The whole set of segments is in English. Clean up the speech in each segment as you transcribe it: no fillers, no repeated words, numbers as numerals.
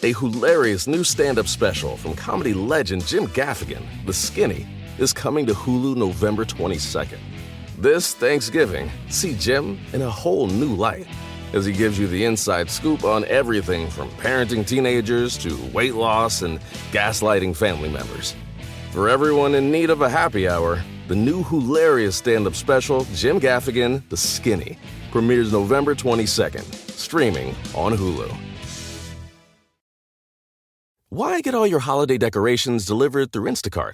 A hilarious new stand-up special from comedy legend Jim Gaffigan, The Skinny, is coming to Hulu November 22nd. This Thanksgiving, see Jim in a whole new light as he gives you the inside scoop on everything from parenting teenagers to weight loss and gaslighting family members. For everyone in need of a happy hour, the new hilarious stand-up special, Jim Gaffigan, The Skinny, premieres November 22nd, streaming on Hulu. Why get all your holiday decorations delivered through Instacart?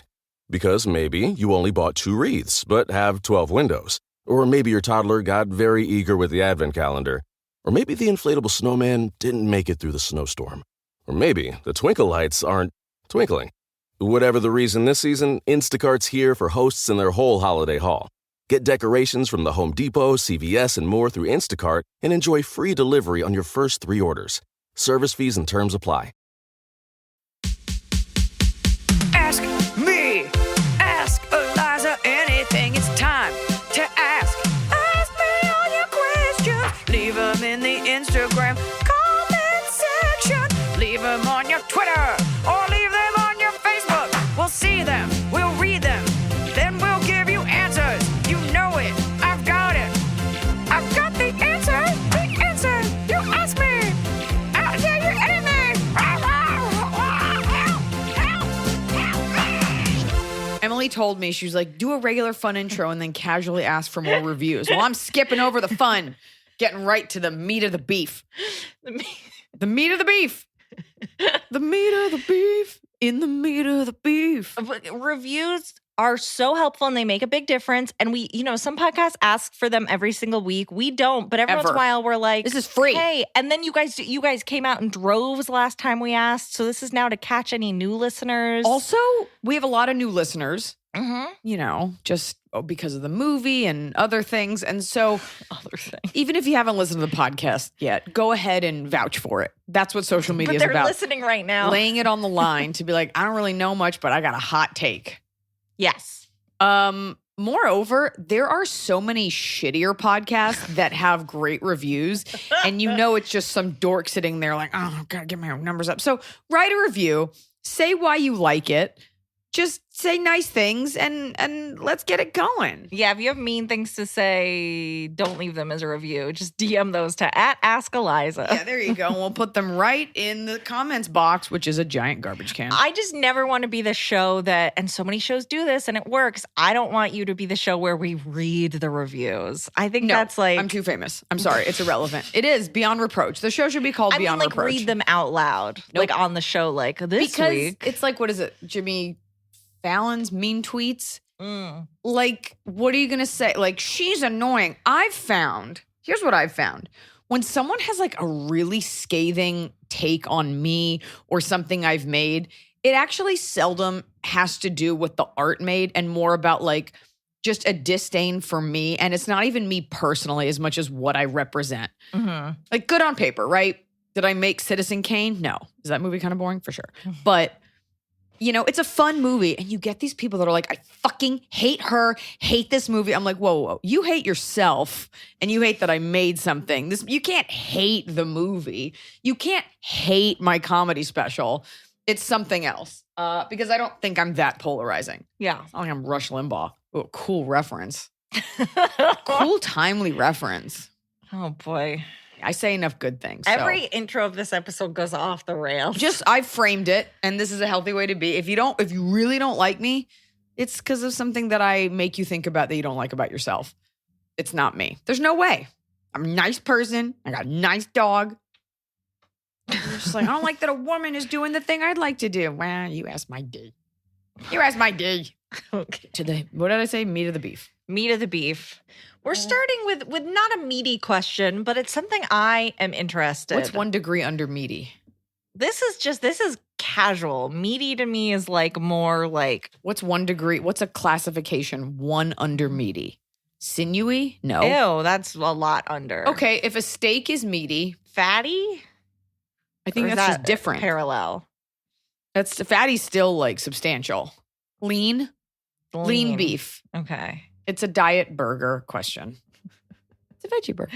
Because maybe you only bought 2 wreaths, but have 12 windows. Or maybe your toddler got very eager with the advent calendar. Or maybe the inflatable snowman didn't make it through the snowstorm. Or maybe the twinkle lights aren't twinkling. Whatever the reason this season, Instacart's here for hosts and their whole holiday haul. Get decorations from the Home Depot, CVS, and more through Instacart and enjoy free delivery on your first 3 orders. Service fees and terms apply. Ask me, ask Iliza anything. It's time to ask. Ask me all your questions. Leave them in the Instagram comment section. Leave them on your Twitter or leave them on your Facebook. We'll see them, we'll read them, then we'll give you answers. You know it, I've got it. I've got the answer. You ask me, I'll tell you anything. Emily told me, she was like, do a regular fun intro and then casually ask for more reviews. Well, I'm skipping over the fun, getting right to the meat of the beef. The meat of the beef. The meat of the beef. In the meat of the beef. Reviews are so helpful and they make a big difference. And we, some podcasts ask for them every single week. We don't, but every once in a while we're like, this is free. Hey, and then you guys came out in droves last time we asked. So this is now to catch any new listeners. Also, we have a lot of new listeners, just because of the movie and other things. And so even if you haven't listened to the podcast yet, go ahead and vouch for it. That's what social media is about. But they're listening right now. Laying it on the line to be like, I don't really know much, but I got a hot take. Yes. Moreover, there are so many shittier podcasts that have great reviews, and it's just some dork sitting there like, oh, gotta get my numbers up. So write a review, say why you like it, just say nice things, and let's get it going. Yeah, if you have mean things to say, don't leave them as a review. Just DM those to @AskEliza. Yeah, there you go. And we'll put them right in the comments box, which is a giant garbage can. I just never want to be the show that, and so many shows do this and it works. I don't want you to be the show where we read the reviews. I think that's like... I'm too famous. I'm sorry. It's irrelevant. It is beyond reproach. The show should be called Beyond Reproach. Read them out loud. Nope. Like on the show, like this week. It's like, what is it? Jimmy Fallon's mean tweets. Like, what are you going to say? Like, she's annoying. Here's what I've found. When someone has like a really scathing take on me or something I've made, it actually seldom has to do with the art made and more about like just a disdain for me. And it's not even me personally as much as what I represent. Mm-hmm. Like, good on paper, right? Did I make Citizen Kane? No. Is that movie kind of boring? For sure. But it's a fun movie, and you get these people that are like, I fucking hate her, hate this movie. I'm like, whoa. You hate yourself, and you hate that I made something. You can't hate the movie. You can't hate my comedy special. It's something else, because I don't think I'm that polarizing. Yeah. It's not like I'm Rush Limbaugh. Oh, cool reference. Cool, timely reference. Oh, boy. I say enough good things. Every intro of this episode goes off the rails. I framed it, and this is a healthy way to be. If you really don't like me, it's because of something that I make you think about that you don't like about yourself. It's not me. There's no way. I'm a nice person. I got a nice dog. You're just like, I don't like that a woman is doing the thing I'd like to do. Well, you asked my D. Okay. What did I say? Meat of the beef. Meat of the beef. We're starting with not a meaty question, but it's something I am interested. What's 1 degree under meaty? This is casual. Meaty to me is like more like... What's 1 degree? What's a classification 1 under meaty? Sinewy? No. Ew, that's a lot under. Okay, if a steak is meaty. Fatty? I think that's just different. Parallel. Fatty's still like substantial. Lean beef. Okay. It's a diet burger question. It's a veggie burger.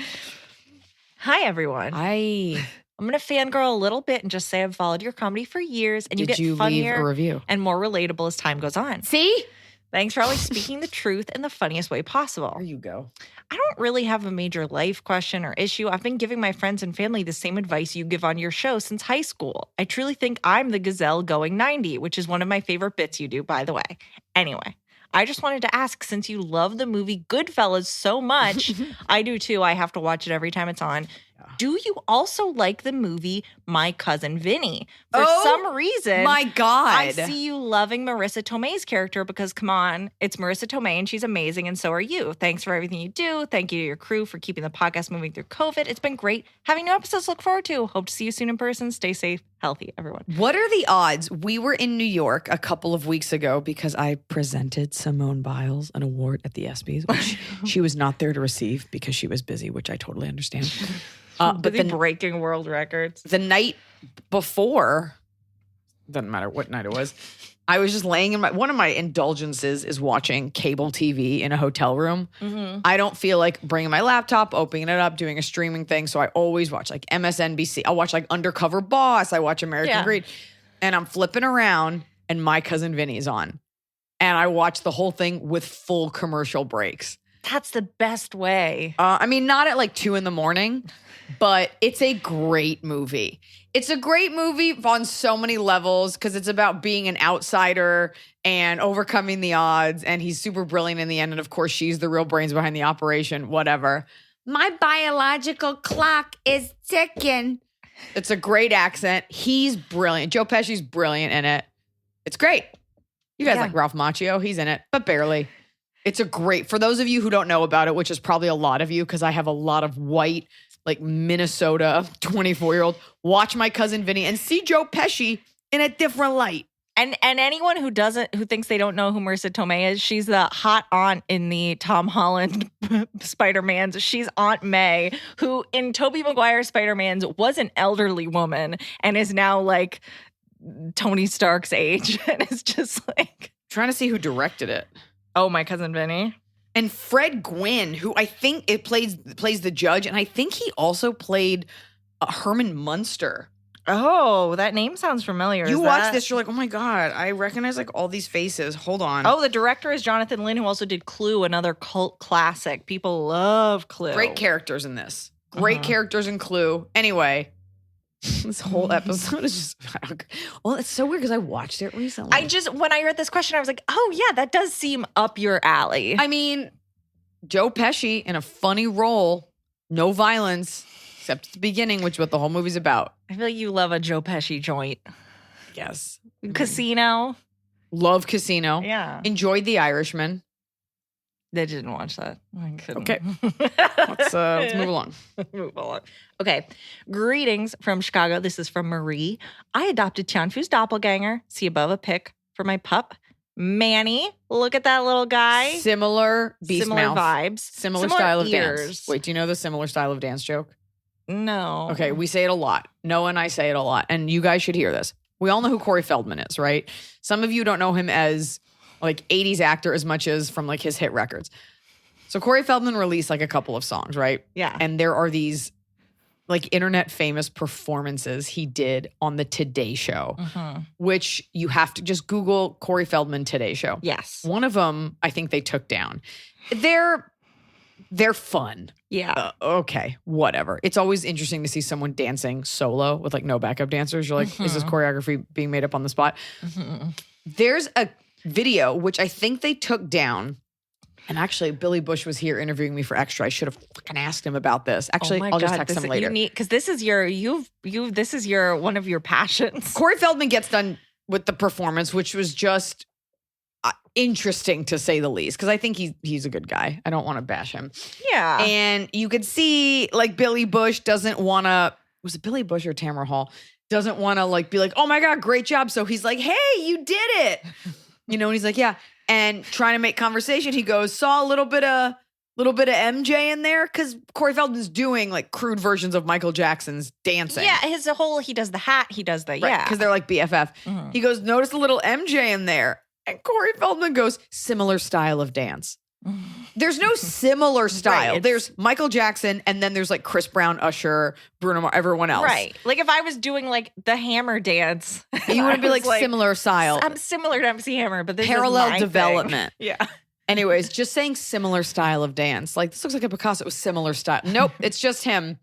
Hi, everyone. Hi. I'm going to fangirl a little bit and just say I've followed your comedy for years, and you Did get you funnier leave a review? and more relatable as time goes on. See? Thanks for always speaking the truth in the funniest way possible. There you go. I don't really have a major life question or issue. I've been giving my friends and family the same advice you give on your show since high school. I truly think I'm the gazelle going 90, which is one of my favorite bits you do, by the way. Anyway, I just wanted to ask, since you love the movie Goodfellas so much, I do too. I have to watch it every time it's on. Do you also like the movie My Cousin Vinny? For some reason, my God. I see you loving Marissa Tomei's character because, come on, it's Marissa Tomei and she's amazing, and so are you. Thanks for everything you do. Thank you to your crew for keeping the podcast moving through COVID. It's been great having new episodes to look forward to. Hope to see you soon in person. Stay safe, healthy, everyone. What are the odds? We were in New York a couple of weeks ago because I presented Simone Biles an award at the ESPYs, which she was not there to receive because she was busy, which I totally understand. But then breaking world records. The night before, doesn't matter what night it was, I was just laying in one of my indulgences is watching cable TV in a hotel room. Mm-hmm. I don't feel like bringing my laptop, opening it up, doing a streaming thing. So I always watch like MSNBC. I'll watch like Undercover Boss. I watch American Greed. And I'm flipping around and My Cousin Vinny's on. And I watch the whole thing with full commercial breaks. That's the best way. I mean, not at like 2 a.m, but it's a great movie. It's a great movie on so many levels because it's about being an outsider and overcoming the odds. And he's super brilliant in the end. And of course, she's the real brains behind the operation, whatever. My biological clock is ticking. It's a great accent. He's brilliant. Joe Pesci's brilliant in it. It's great. You guys like Ralph Macchio. He's in it, but barely. It's a great, for those of you who don't know about it, which is probably a lot of you, because I have a lot of white, like Minnesota 24-year-old, watch My Cousin Vinny and see Joe Pesci in a different light. And anyone who thinks they don't know who Marissa Tomei is, she's the hot aunt in the Tom Holland Spider-Man's. She's Aunt May, who in Tobey Maguire's Spider-Man's was an elderly woman and is now like Tony Stark's age. And it's just like, trying to see who directed it. Oh, My Cousin Vinny. And Fred Gwynn, who I think it plays the judge, and I think he also played Herman Munster. Oh, that name sounds familiar. You watch this, you're like, oh my God, I recognize like all these faces. Hold on. Oh, the director is Jonathan Lynn, who also did Clue, another cult classic. People love Clue. Great characters in this. Great characters in Clue. Anyway, this whole episode is just, well, it's so weird because I watched it recently. When I heard this question, I was like, oh yeah, that does seem up your alley. I mean, Joe Pesci in a funny role, no violence, except at the beginning, which is what the whole movie's about. I feel like you love a Joe Pesci joint. Yes. Casino. Love Casino. Yeah. Enjoyed The Irishman. They didn't watch that. Okay. Let's move along. Move along. Okay. Greetings from Chicago. This is from Marie. I adopted Tianfu's doppelganger. See above a pic for my pup, Manny. Look at that little guy. Similar beast Similar mouth. vibes. Similar style of ears. dance. Wait, do you know the similar style of dance joke? No. Okay, we say it a lot. Noah and I say it a lot. And you guys should hear this. We all know who Corey Feldman is, right? Some of you don't know him as like 80s actor as much as from like his hit records. So Corey Feldman released like a couple of songs, right? Yeah. And there are these like internet famous performances he did on the Today Show, which you have to just Google Corey Feldman Today Show. Yes. One of them, I think they took down. They're fun. Yeah. Okay, whatever. It's always interesting to see someone dancing solo with like no backup dancers. You're like, is this choreography being made up on the spot? There's a video, which I think they took down. And actually, Billy Bush was here interviewing me for Extra. I should have fucking asked him about this. Actually, I'll just text him later. Because this is your one of your passions. Corey Feldman gets done with the performance, which was just interesting to say the least. Because I think he's a good guy. I don't want to bash him. Yeah. And you could see like Billy Bush doesn't want to. Was it Billy Bush or Tamara Hall? Doesn't want to like be like, oh my God, great job. So he's like, hey, you did it. You know, and he's like, yeah. And trying to make conversation, he goes, saw a little bit of MJ in there because Corey Feldman's doing like crude versions of Michael Jackson's dancing. Yeah, he does the hat, he does the, right, yeah. Because they're like BFF. He goes, notice a little MJ in there. And Corey Feldman goes, similar style of dance. There's no similar style. Right, there's Michael Jackson, and then there's like Chris Brown, Usher, Bruno Mars, everyone else. Right. Like if I was doing like the Hammer dance, You wouldn't be like similar style. I'm similar to MC Hammer, but this Parallel is my development. thing. Yeah. Anyways, just saying similar style of dance. Like this looks like a Picasso with similar style. Nope, it's just him.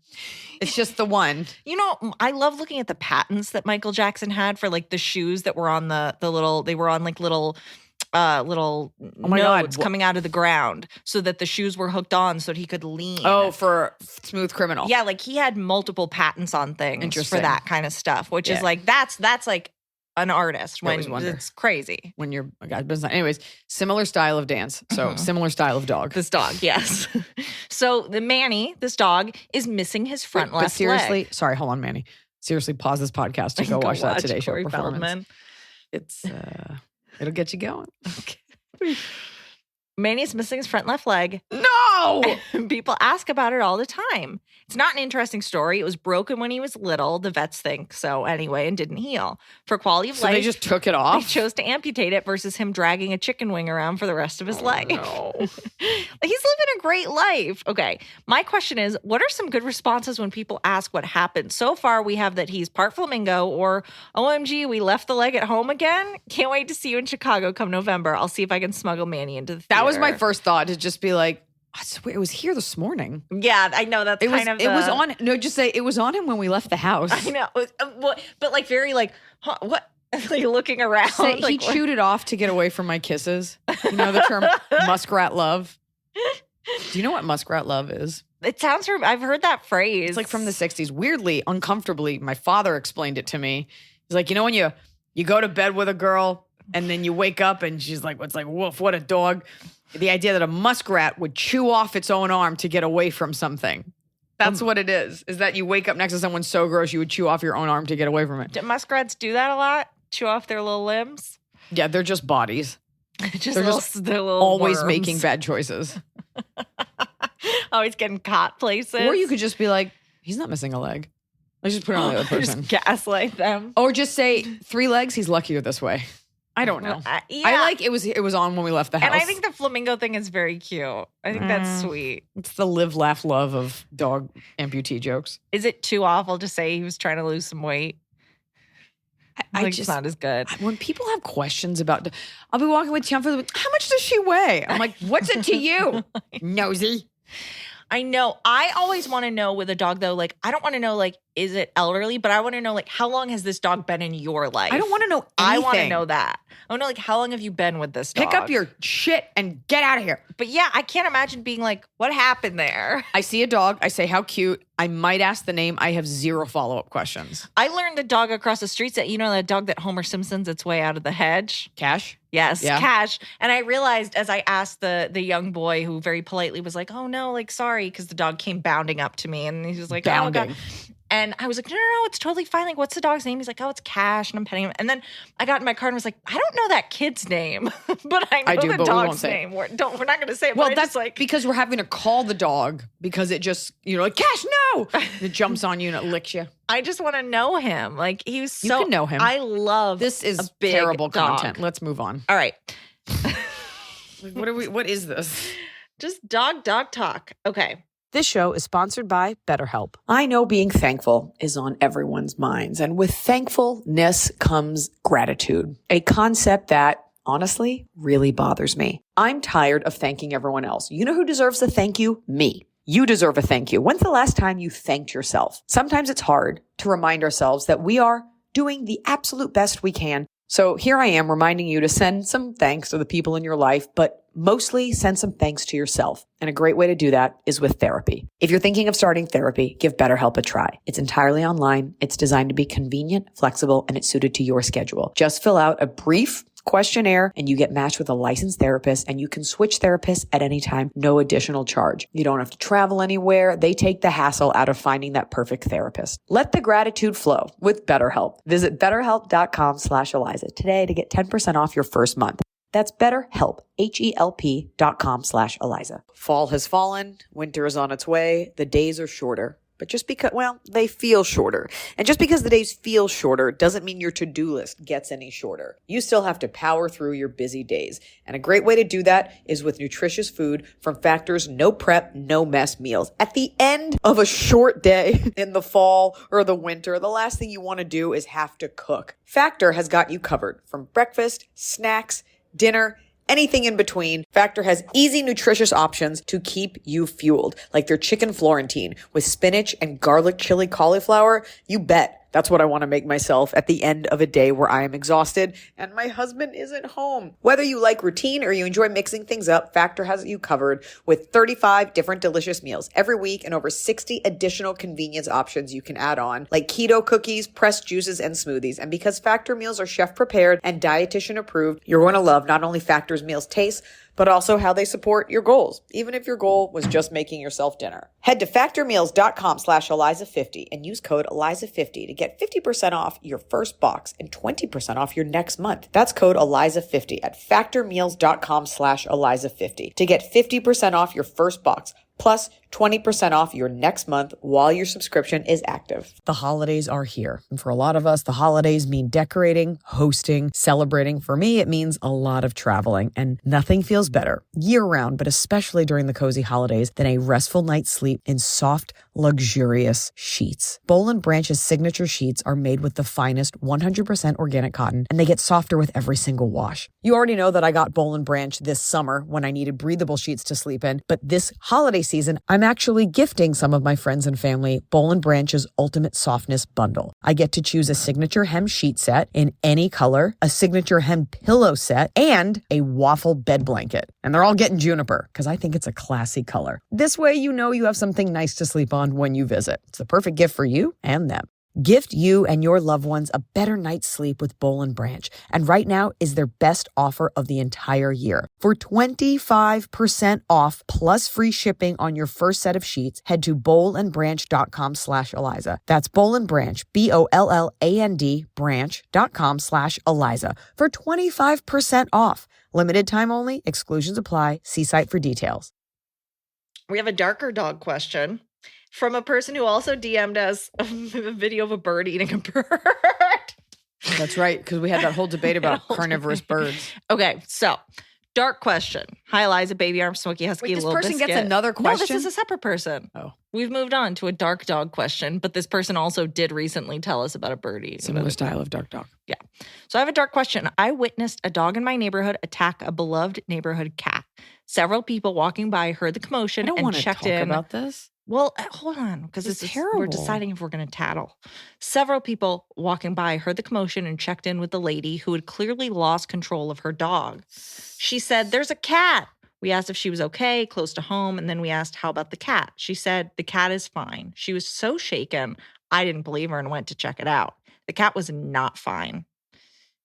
It's just the one. You know, I love looking at the patents that Michael Jackson had for like the shoes that were on the little, they were on like little Oh my God. nodes coming out of the ground so that the shoes were hooked on so that he could lean. Oh, for Smooth Criminal. Yeah, like he had multiple patents on things Interesting. for that kind of stuff, which is Yeah. like that's like an artist when always wonder. it's crazy. When you're a guy, business. Anyways, similar style of dance. So similar style of dog. This dog, yes. So the Manny, this dog, is missing his front left But seriously, leg. sorry, hold on, Manny. Seriously, pause this podcast to go watch that Today Show Corey performance. Feldman. It's it'll get you going. Okay. Manny's missing his front left leg. No! People ask about it all the time. It's not an interesting story. It was broken when he was little, the vets think so anyway, and didn't heal. For quality of So life, they just took it they off? chose to amputate it versus him dragging a chicken wing around for the rest of his life. No. He's living a great life. Okay. My question is, what are some good responses when people ask what happened? So far, we have that he's part flamingo or OMG, we left the leg at home again. Can't wait to see you in Chicago come November. I'll see if I can smuggle Manny into the theater. That was my first thought, to just be like, I swear it was here this morning. Yeah, I know. That's It was, kind of it was on, no, just say it was on him when we left the house. I know. But like very like, huh, what? Like looking around. Say, like, he what? chewed it off to get away from my kisses. You know the term muskrat love? Do you know what muskrat love is? It sounds, I've heard that phrase. It's like from the 60s. Weirdly, uncomfortably, my father explained it to me. He's like, you know when you go to bed with a girl and then you wake up and she's like, what's like, woof, what a dog. The idea that a muskrat would chew off its own arm to get away from something. That's what it is that you wake up next to someone so gross you would chew off your own arm to get away from it. Do muskrats do that a lot? Chew off their little limbs? Yeah, they're just bodies. They're little Always worms. making bad choices. Always getting caught places. Or you could just be like, he's not missing a leg. Let's just put it on the other person. Just gaslight them. Or just say 3 legs, he's luckier this way. I don't know. Yeah. I like it was on when we left the house. And I think the flamingo thing is very cute. I think that's sweet. It's the live, laugh, love of dog amputee jokes. Is it too awful to say he was trying to lose some weight? I Like, just it's not as good. when people have questions about, I'll be walking with Tian for the, how much does she weigh? I'm like, what's it to you, nosy? I know. I always want to know with a dog though, like I don't want to know like, is it elderly? But I want to know like, how long has this dog been in your life? I don't want to know anything. I want to know that. I want to know like, how long have you been with this dog? Pick up your shit and get out of here. But yeah, I can't imagine being like, what happened there? I see a dog. I say, how cute. I might ask the name. I have 0 follow-up questions. I learned the dog across the street that, you know, that dog that Homer Simpson's its way out of the hedge. Cash? Yes, Yeah. Cash. And I realized as I asked the young boy who very politely was like, oh no, like sorry, because the dog came bounding up to me and he was like, Bounding. oh God. And I was like, no, it's totally fine. Like, what's the dog's name? He's like, oh, it's Cash. And I'm petting him. And then I got in my car and was like, I don't know that kid's name, but I know I do, the but we won't dog's say it. name. We're not going to say it. Well, but I that's just like, because we're having to call the dog because it just, like, Cash, no! And it jumps on you and it licks you. I just want to know him. Like, he was You so. can know him. I love This is a big terrible dog. content. Let's move on. All right. What is this? Just dog talk. Okay. This show is sponsored by BetterHelp. I know being thankful is on everyone's minds, and with thankfulness comes gratitude, a concept that honestly really bothers me. I'm tired of thanking everyone else. You know who deserves a thank you? Me. You deserve a thank you. When's the last time you thanked yourself? Sometimes it's hard to remind ourselves that we are doing the absolute best we can. So here I am reminding you to send some thanks to the people in your life, but mostly send some thanks to yourself. And a great way to do that is with therapy. If you're thinking of starting therapy, give BetterHelp a try. It's entirely online. It's designed to be convenient, flexible, and it's suited to your schedule. Just fill out a brief questionnaire and you get matched with a licensed therapist, and you can switch therapists at any time, no additional charge. You don't have to travel anywhere. They take the hassle out of finding that perfect therapist. Let the gratitude flow with BetterHelp. Visit betterhelp.com/Iliza today to get 10% off your first month. That's BetterHelp, HELP.com/Iliza. Fall has fallen. Winter is on its way. The days are shorter. but just because, well, they feel shorter. And just because the days feel shorter doesn't mean your to-do list gets any shorter. You still have to power through your busy days. And a great way to do that is with nutritious food from Factor's no prep, no mess meals. At the end of a short day in the fall or the winter, the last thing you want to do is have to cook. Factor has got you covered from breakfast, snacks, dinner, anything in between. Factor has easy, nutritious options to keep you fueled, like their chicken Florentine with spinach and garlic chili cauliflower. You bet. That's what I want to make myself at the end of a day where I am exhausted and my husband isn't home. Whether you like routine or you enjoy mixing things up, Factor has you covered with 35 different delicious meals every week and over 60 additional convenience options you can add on, like keto cookies, pressed juices, and smoothies. And because Factor meals are chef prepared and dietitian approved, you're going to love not only Factor's meals taste, but also how they support your goals, even if your goal was just making yourself dinner. Head to factormeals.com/Iliza50 and use code Iliza50 to get 50% off your first box and 20% off your next month. That's code Iliza50 at factormeals.com/Iliza50 to get 50% off your first box plus 20% off your next month while your subscription is active. The holidays are here. And for a lot of us, the holidays mean decorating, hosting, celebrating. For me, it means a lot of traveling. And nothing feels better year-round, but especially during the cozy holidays, than a restful night's sleep in soft, luxurious sheets. Boll & Branch's signature sheets are made with the finest 100% organic cotton, and they get softer with every single wash. You already know that I got Boll & Branch this summer when I needed breathable sheets to sleep in, but this holiday season, I'm actually gifting some of my friends and family Boll & Branch's Ultimate Softness Bundle. I get to choose a signature hem sheet set in any color, a signature hem pillow set, and a waffle bed blanket. And they're all getting juniper because I think it's a classy color. This way, you know you have something nice to sleep on when you visit. It's the perfect gift for you and them. Gift you and your loved ones a better night's sleep with Boll & Branch. And right now is their best offer of the entire year. For 25% off plus free shipping on your first set of sheets, head to bollandbranch.com/Iliza. That's Boll & Branch, BOLLAND branch.com/Iliza for 25% off. Limited time only. Exclusions apply. See site for details. We have a darker dog question from a person who also DM'd us a video of a bird eating a bird. That's right, because we had that whole debate about carnivorous birds. Okay, so dark question. Hi, Iliza, baby arm, smoky husky, Wait, this little person biscuit. gets another question? No, this is a separate person. Oh. We've moved on to a dark dog question, but this person also did recently tell us about a bird eating. Similar style of dark dog. Yeah. So I have a dark question. I witnessed a dog in my neighborhood attack a beloved neighborhood cat. Several people walking by heard the commotion I don't and want to checked talk in. about this. Well, hold on, because It's we're terrible. deciding if we're going to tattle. Several people walking by heard the commotion and checked in with the lady who had clearly lost control of her dog. She said, "There's a cat." We asked if she was okay, close to home, and then we asked, "How about the cat?" She said, "The cat is fine." She was so shaken, I didn't believe her and went to check it out. The cat was not fine.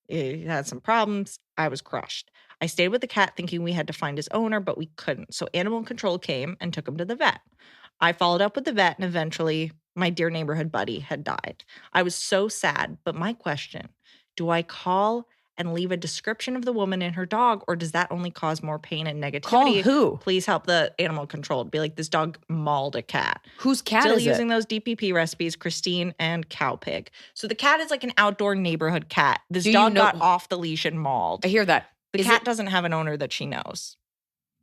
It had some problems. I was crushed. I stayed with the cat thinking we had to find his owner, but we couldn't. So animal control came and took him to the vet. I followed up with the vet, and eventually my dear neighborhood buddy had died. I was so sad, but my question, do I call and leave a description of the woman and her dog, or does that only cause more pain and negativity? Call who? Please help the animal control. Be like, this dog mauled a cat. Whose cat Still is using it? those DPP recipes, Christine and Cowpig. So the cat is like an outdoor neighborhood cat. This Do you dog know- got off the leash and mauled. I hear that. The Is cat it- doesn't have an owner that she knows.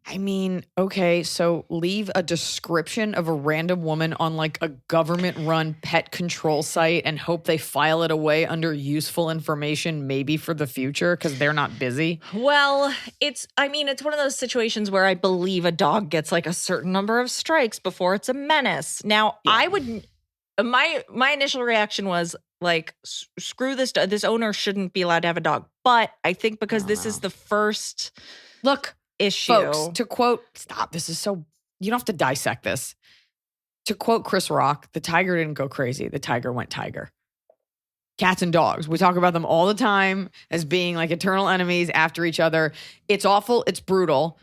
I mean, okay, so leave a description of a random woman on like a government-run pet control site and hope they file it away under useful information, maybe for the future, because they're not busy. Well, it's one of those situations where I believe a dog gets like a certain number of strikes before it's a menace. Now, I would, my initial reaction was like, screw this, this owner shouldn't be allowed to have a dog. But I think because this is the first Look, issue. folks, to quote, stop, this is so, you don't have to dissect this. To quote Chris Rock, the tiger didn't go crazy. The tiger went tiger. Cats and dogs. We talk about them all the time as being like eternal enemies after each other. It's awful. It's brutal.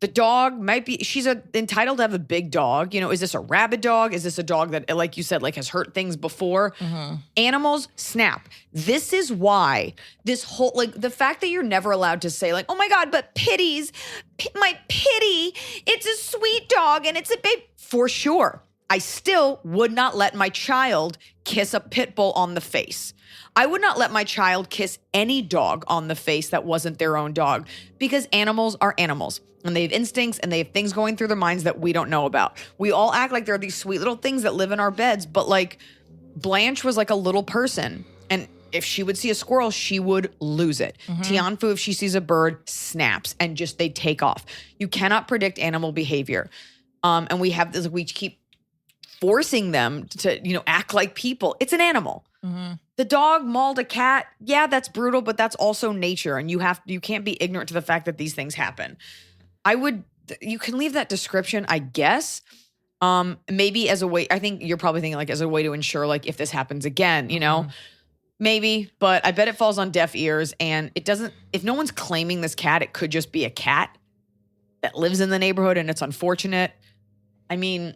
The dog might be, she's entitled to have a big dog. You know, is this a rabid dog? Is this a dog that, like you said, like has hurt things before? Mm-hmm. Animals snap. This is why this whole, like the fact that you're never allowed to say like, oh my God, but my pity, it's a sweet dog and it's a babe. For sure. I still would not let my child kiss a pit bull on the face. I would not let my child kiss any dog on the face that wasn't their own dog, because animals are animals and they have instincts and they have things going through their minds that we don't know about. We all act like they're these sweet little things that live in our beds, but like Blanche was like a little person, and if she would see a squirrel, she would lose it. Tianfu, if she sees a bird, snaps and just they take off. You cannot predict animal behavior. And we have this, we keep forcing them to, act like people. It's an animal. The dog mauled a cat. Yeah, that's brutal, but that's also nature. And you can't be ignorant to the fact that these things happen. You can leave that description, I guess. Maybe as a way, I think you're probably thinking like as a way to ensure like if this happens again, maybe, but I bet it falls on deaf ears, and it doesn't, if no one's claiming this cat, it could just be a cat that lives in the neighborhood and it's unfortunate. I mean,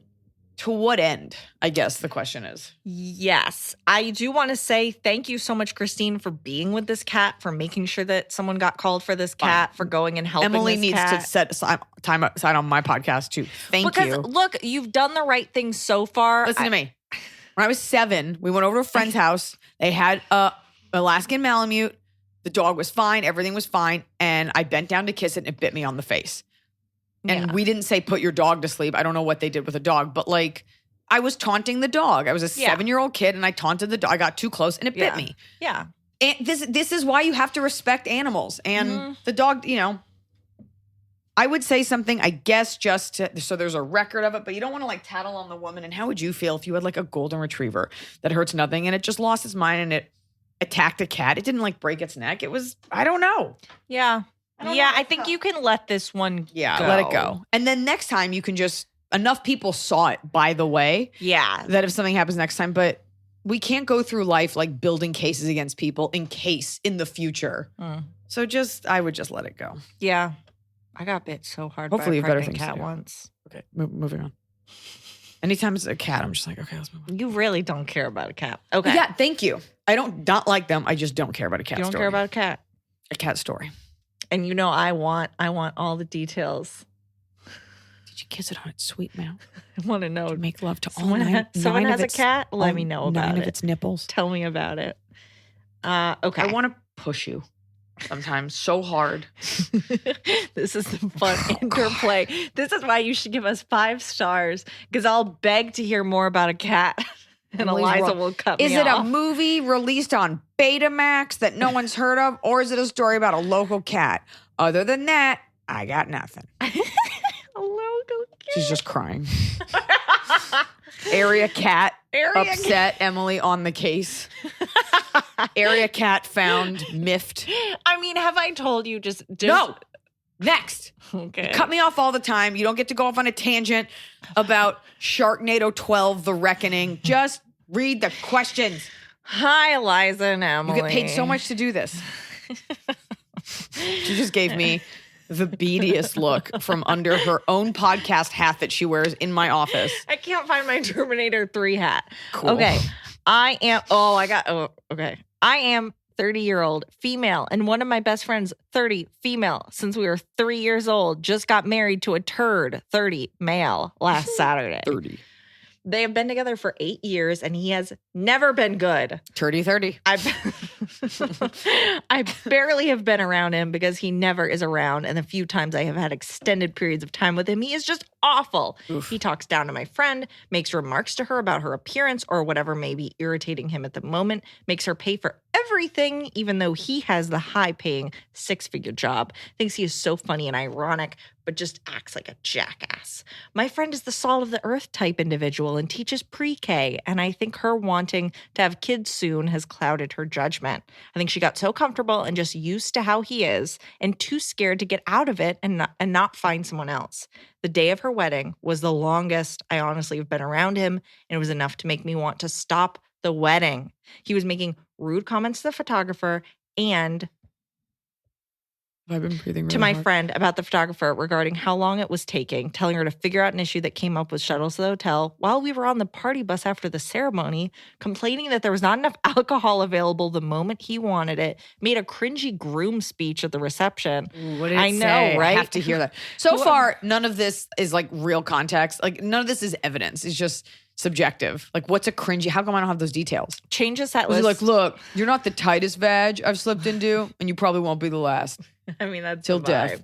to what end, I guess the question is. Yes. I do want to say thank you so much, Christine, for being with this cat, for making sure that someone got called for this cat, for going and helping Emily this needs cat. to set time aside on my podcast too. Thank you. Because look, you've done the right thing so far. Listen to me. When I was 7, we went over to a friend's house. They had a Alaskan Malamute. The dog was fine. Everything was fine. And I bent down to kiss it and it bit me on the face. And we didn't say put your dog to sleep. I don't know what they did with the dog, but like I was taunting the dog. I was a 7-year-old kid and I taunted the dog. I got too close and it bit me. Yeah. And this is why you have to respect animals. And the dog, I would say something, I guess, so there's a record of it, but you don't want to like tattle on the woman. And how would you feel if you had like a golden retriever that hurts nothing and it just lost its mind and it attacked a cat? It didn't like break its neck. It was, I don't know. Yeah. I think you can let this one go. Let it go. And then next time you can enough people saw it, by the way. Yeah. That if something happens next time, but we can't go through life like building cases against people in case in the future. So I would just let it go. Yeah. I got bit so hard Hopefully by you a have better pregnant things to cat do. once. Okay, moving on. Anytime it's a cat, I'm just like, okay, let's move on. You really don't care about a cat. Okay. Yeah, thank you. I don't not like them. I just don't care about a cat You don't story. care about a cat. A cat story. And I want all the details. Did you kiss it on its sweet mouth? I want to know. Did you make love to Someone nine has of a its, cat? Let me know about 9 it. of its nipples? Tell me about it. Okay. I want to push you sometimes so hard. This is the fun interplay. This is why you should give us 5 stars, because I'll beg to hear more about a cat. And Iliza will cut me off. Is it a movie released on Betamax that no one's heard of, or is it a story about a local cat? Other than that, I got nothing. A local cat? She's just crying. Area cat upset Emily on the case. Area cat found miffed. I mean, have I told you just No. Next. Okay. You cut me off all the time. You don't get to go off on a tangent about Sharknado 12, The Reckoning. Just read the questions. Hi, Iliza and Emily. You get paid so much to do this. She just gave me the beadiest look from under her own podcast hat that she wears in my office. I can't find my Terminator 3 hat. Cool. Okay. I am 30-year-old female, and one of my best friends, 30, female, since we were 3 years old, just got married to a turd, 30, male, last Saturday. 30. They have been together for 8 years, and he has never been good. 30. I barely have been around him because he never is around, and the few times I have had extended periods of time with him, he is just awful. Oof. He talks down to my friend, makes remarks to her about her appearance or whatever may be irritating him at the moment, makes her pay for everything, even though he has the high-paying 6-figure job, thinks he is so funny and ironic, but just acts like a jackass. My friend is the salt of the earth type individual and teaches pre-K, and I think her wanting to have kids soon has clouded her judgment. I think she got so comfortable and just used to how he is and too scared to get out of it and not find someone else. The day of her wedding was the longest I honestly have been around him, and it was enough to make me want to stop the wedding. He was making rude comments to the photographer and I've been breathing really to my hard. friend about the photographer regarding how long it was taking, telling her to figure out an issue that came up with shuttles to the hotel while we were on the party bus after the ceremony, complaining that there was not enough alcohol available the moment he wanted it, made a cringy groom speech at the reception. What did it I know, say? right? I have to hear that. So far, none of this is like real context. Like none of this is evidence. It's just subjective. Like what's a cringy? How come I don't have those details? Changes that Was he list. like, look, you're not the tightest vag I've slipped into, and you probably won't be the last. I mean, that's Till the vibe.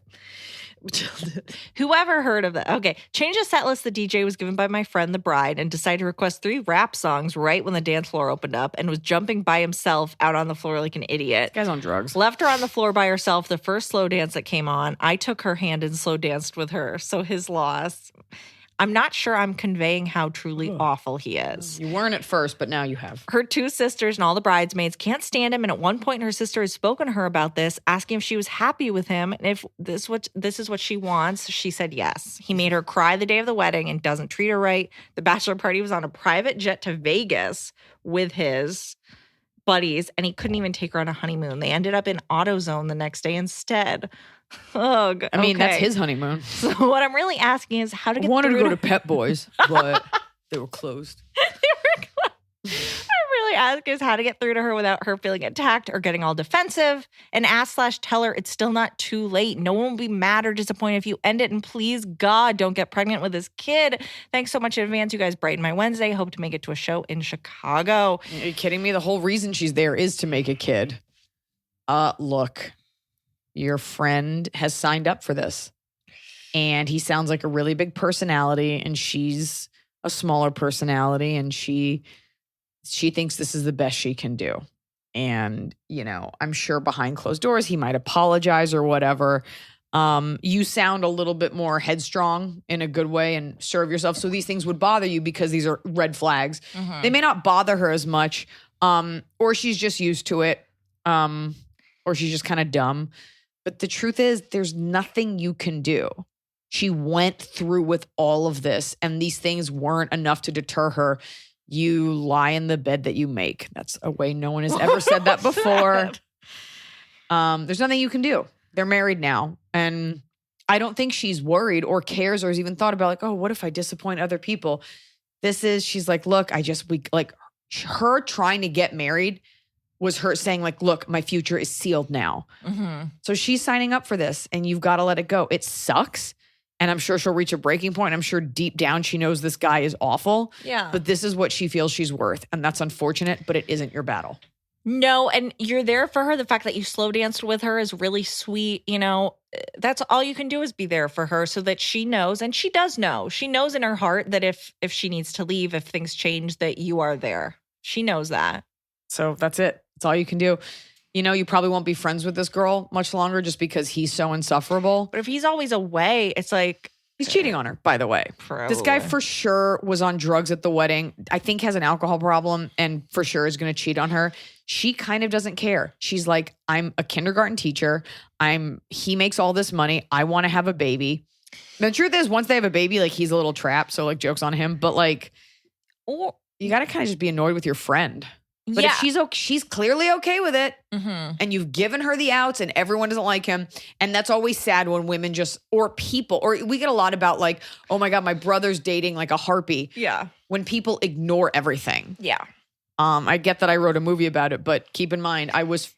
Whoever heard of that? Okay. Change the set list the DJ was given by my friend, the bride, and decided to request 3 rap songs right when the dance floor opened up and was jumping by himself out on the floor like an idiot. This guy's on drugs. Left her on the floor by herself the first slow dance that came on. I took her hand and slow danced with her. So his loss. I'm not sure I'm conveying how truly awful he is. You weren't at first, but now you have. Her 2 sisters and all the bridesmaids can't stand him. And at one point, her sister had spoken to her about this, asking if she was happy with him. And if this is what she wants, she said yes. He made her cry the day of the wedding and doesn't treat her right. The bachelor party was on a private jet to Vegas with his buddies, and he couldn't even take her on a honeymoon. They ended up in AutoZone the next day instead. Ugh. I mean, that's okay. his honeymoon. So what I'm really asking is how to I get wanted to through go to Pep Boys, but they were closed. I'm really asking is how to get through to her without her feeling attacked or getting all defensive, and ask/tell her it's still not too late. No one will be mad or disappointed if you end it, and please God, don't get pregnant with this kid. Thanks so much in advance. You guys brighten my Wednesday. Hope to make it to a show in Chicago. Are you kidding me? The whole reason she's there is to make a kid. Look, your friend has signed up for this. And he sounds like a really big personality, and she's a smaller personality, and she thinks this is the best she can do. And, you know, I'm sure behind closed doors, he might apologize or whatever. You sound a little bit more headstrong in a good way and serve yourself. So these things would bother you because these are red flags. Mm-hmm. They may not bother her as much, or she's just used to it, or she's just kind of dumb. But the truth is, there's nothing you can do. She went through with all of this, and these things weren't enough to deter her. You lie in the bed that you make. That's a way no one has ever said that before. There's nothing you can do. They're married now. And I don't think she's worried or cares or has even thought about like, oh, what if I disappoint other people? She's like, look, her trying to get married was her saying like, look, my future is sealed now. Mm-hmm. So she's signing up for this, and you've got to let it go. It sucks. And I'm sure she'll reach a breaking point. I'm sure deep down she knows this guy is awful. Yeah. But this is what she feels she's worth. And that's unfortunate, but it isn't your battle. No, and you're there for her. The fact that you slow danced with her is really sweet. You know, that's all you can do is be there for her so that she knows, and she does know. She knows in her heart that if she needs to leave, if things change, that you are there. She knows that. So that's it. That's all you can do. You know, you probably won't be friends with this girl much longer just because he's so insufferable. But if he's always away, it's like He's cheating on her, by the way. This guy for sure was on drugs at the wedding. I think has an alcohol problem and for sure is going to cheat on her. She kind of doesn't care. She's like, I'm a kindergarten teacher. He makes all this money. I want to have a baby. The truth is, once they have a baby, like he's a little trapped. So like jokes on him. But like, you got to kind of just be annoyed with your friend. But yeah. if she's clearly okay with it, Mm-hmm. and you've given her the outs, and everyone doesn't like him, and that's always sad when women or we get a lot about like, oh my God, my brother's dating like a harpy. Yeah. When people ignore everything. Yeah. I get that I wrote a movie about it, but keep in mind,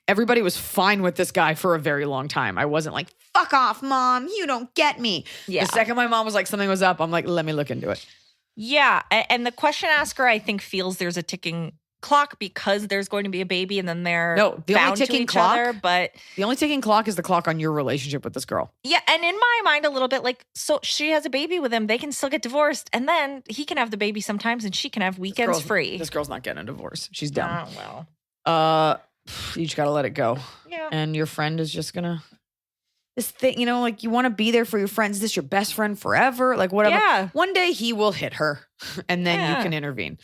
everybody was fine with this guy for a very long time. I wasn't like, fuck off, mom, you don't get me. Yeah. The second my mom was like, something was up, I'm like, let me look into it. Yeah. And the question asker, I think, feels there's a ticking clock because there's going to be a baby and then they're the bound only ticking to each clock, other. But the only ticking clock is the clock on your relationship with this girl. yeah, and in my mind a little bit like, so she has a baby with him, they can still get divorced, and then he can have the baby sometimes and she can have weekends free. This girl's not getting a divorce. She's dumb. Oh, well. You just gotta let it go. Yeah. And your friend is just gonna this thing, you know, like you want to be there for your friends. Is this your best friend forever? Like whatever. Yeah. One day he will hit her and then you can intervene.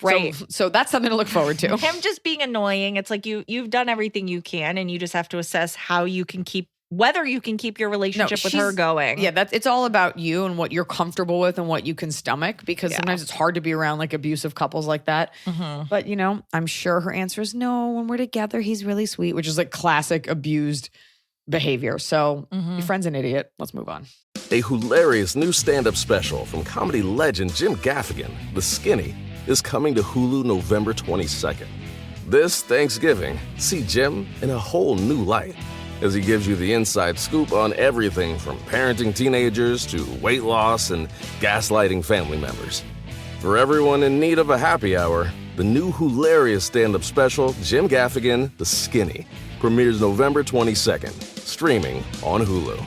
Right. So that's something to look forward to. Him just being annoying. It's like you've done everything you can, and you just have to assess whether you can keep your relationship with her going. Yeah, it's all about you and what you're comfortable with and what you can stomach, because sometimes it's hard to be around like abusive couples like that. Mm-hmm. But, you know, I'm sure her answer is no, when we're together, he's really sweet, which is like classic abused behavior. So your friend's an idiot. Let's move on. A hilarious new stand-up special from comedy legend Jim Gaffigan, The Skinny, is coming to Hulu November 22nd. This Thanksgiving, see Jim in a whole new light as he gives you the inside scoop on everything from parenting teenagers to weight loss and gaslighting family members. For everyone in need of a happy hour, the new hilarious stand-up special, Jim Gaffigan, The Skinny, premieres November 22nd, streaming on Hulu.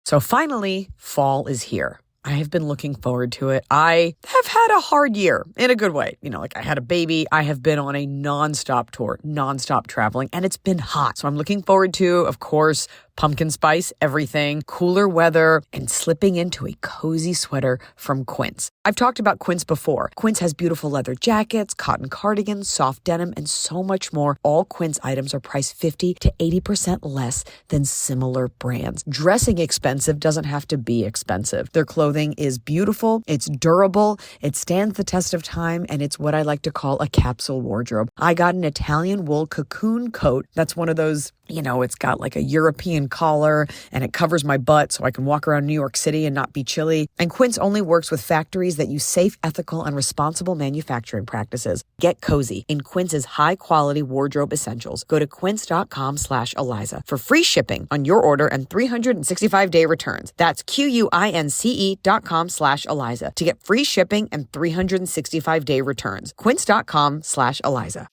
So finally, fall is here. I have been looking forward to it. I have had a hard year in a good way. I had a baby. I have been on a nonstop tour, nonstop traveling, and it's been hot. So I'm looking forward to, of course, pumpkin spice, everything, cooler weather, and slipping into a cozy sweater from Quince. I've talked about Quince before. Quince has beautiful leather jackets, cotton cardigans, soft denim, and so much more. All Quince items are priced 50 to 80% less than similar brands. Dressing expensive doesn't have to be expensive. Their clothing is beautiful, it's durable, it stands the test of time, and it's what I like to call a capsule wardrobe. I got an Italian wool cocoon coat. That's one of those, it's got like a European collar and it covers my butt so I can walk around New York City and not be chilly. And Quince only works with factories that use safe, ethical, and responsible manufacturing practices. Get cozy in Quince's high-quality wardrobe essentials. Go to quince.com/Iliza for free shipping on your order and 365-day returns. That's QUINCE.com/Iliza to get free shipping and 365-day returns. Quince.com/Iliza.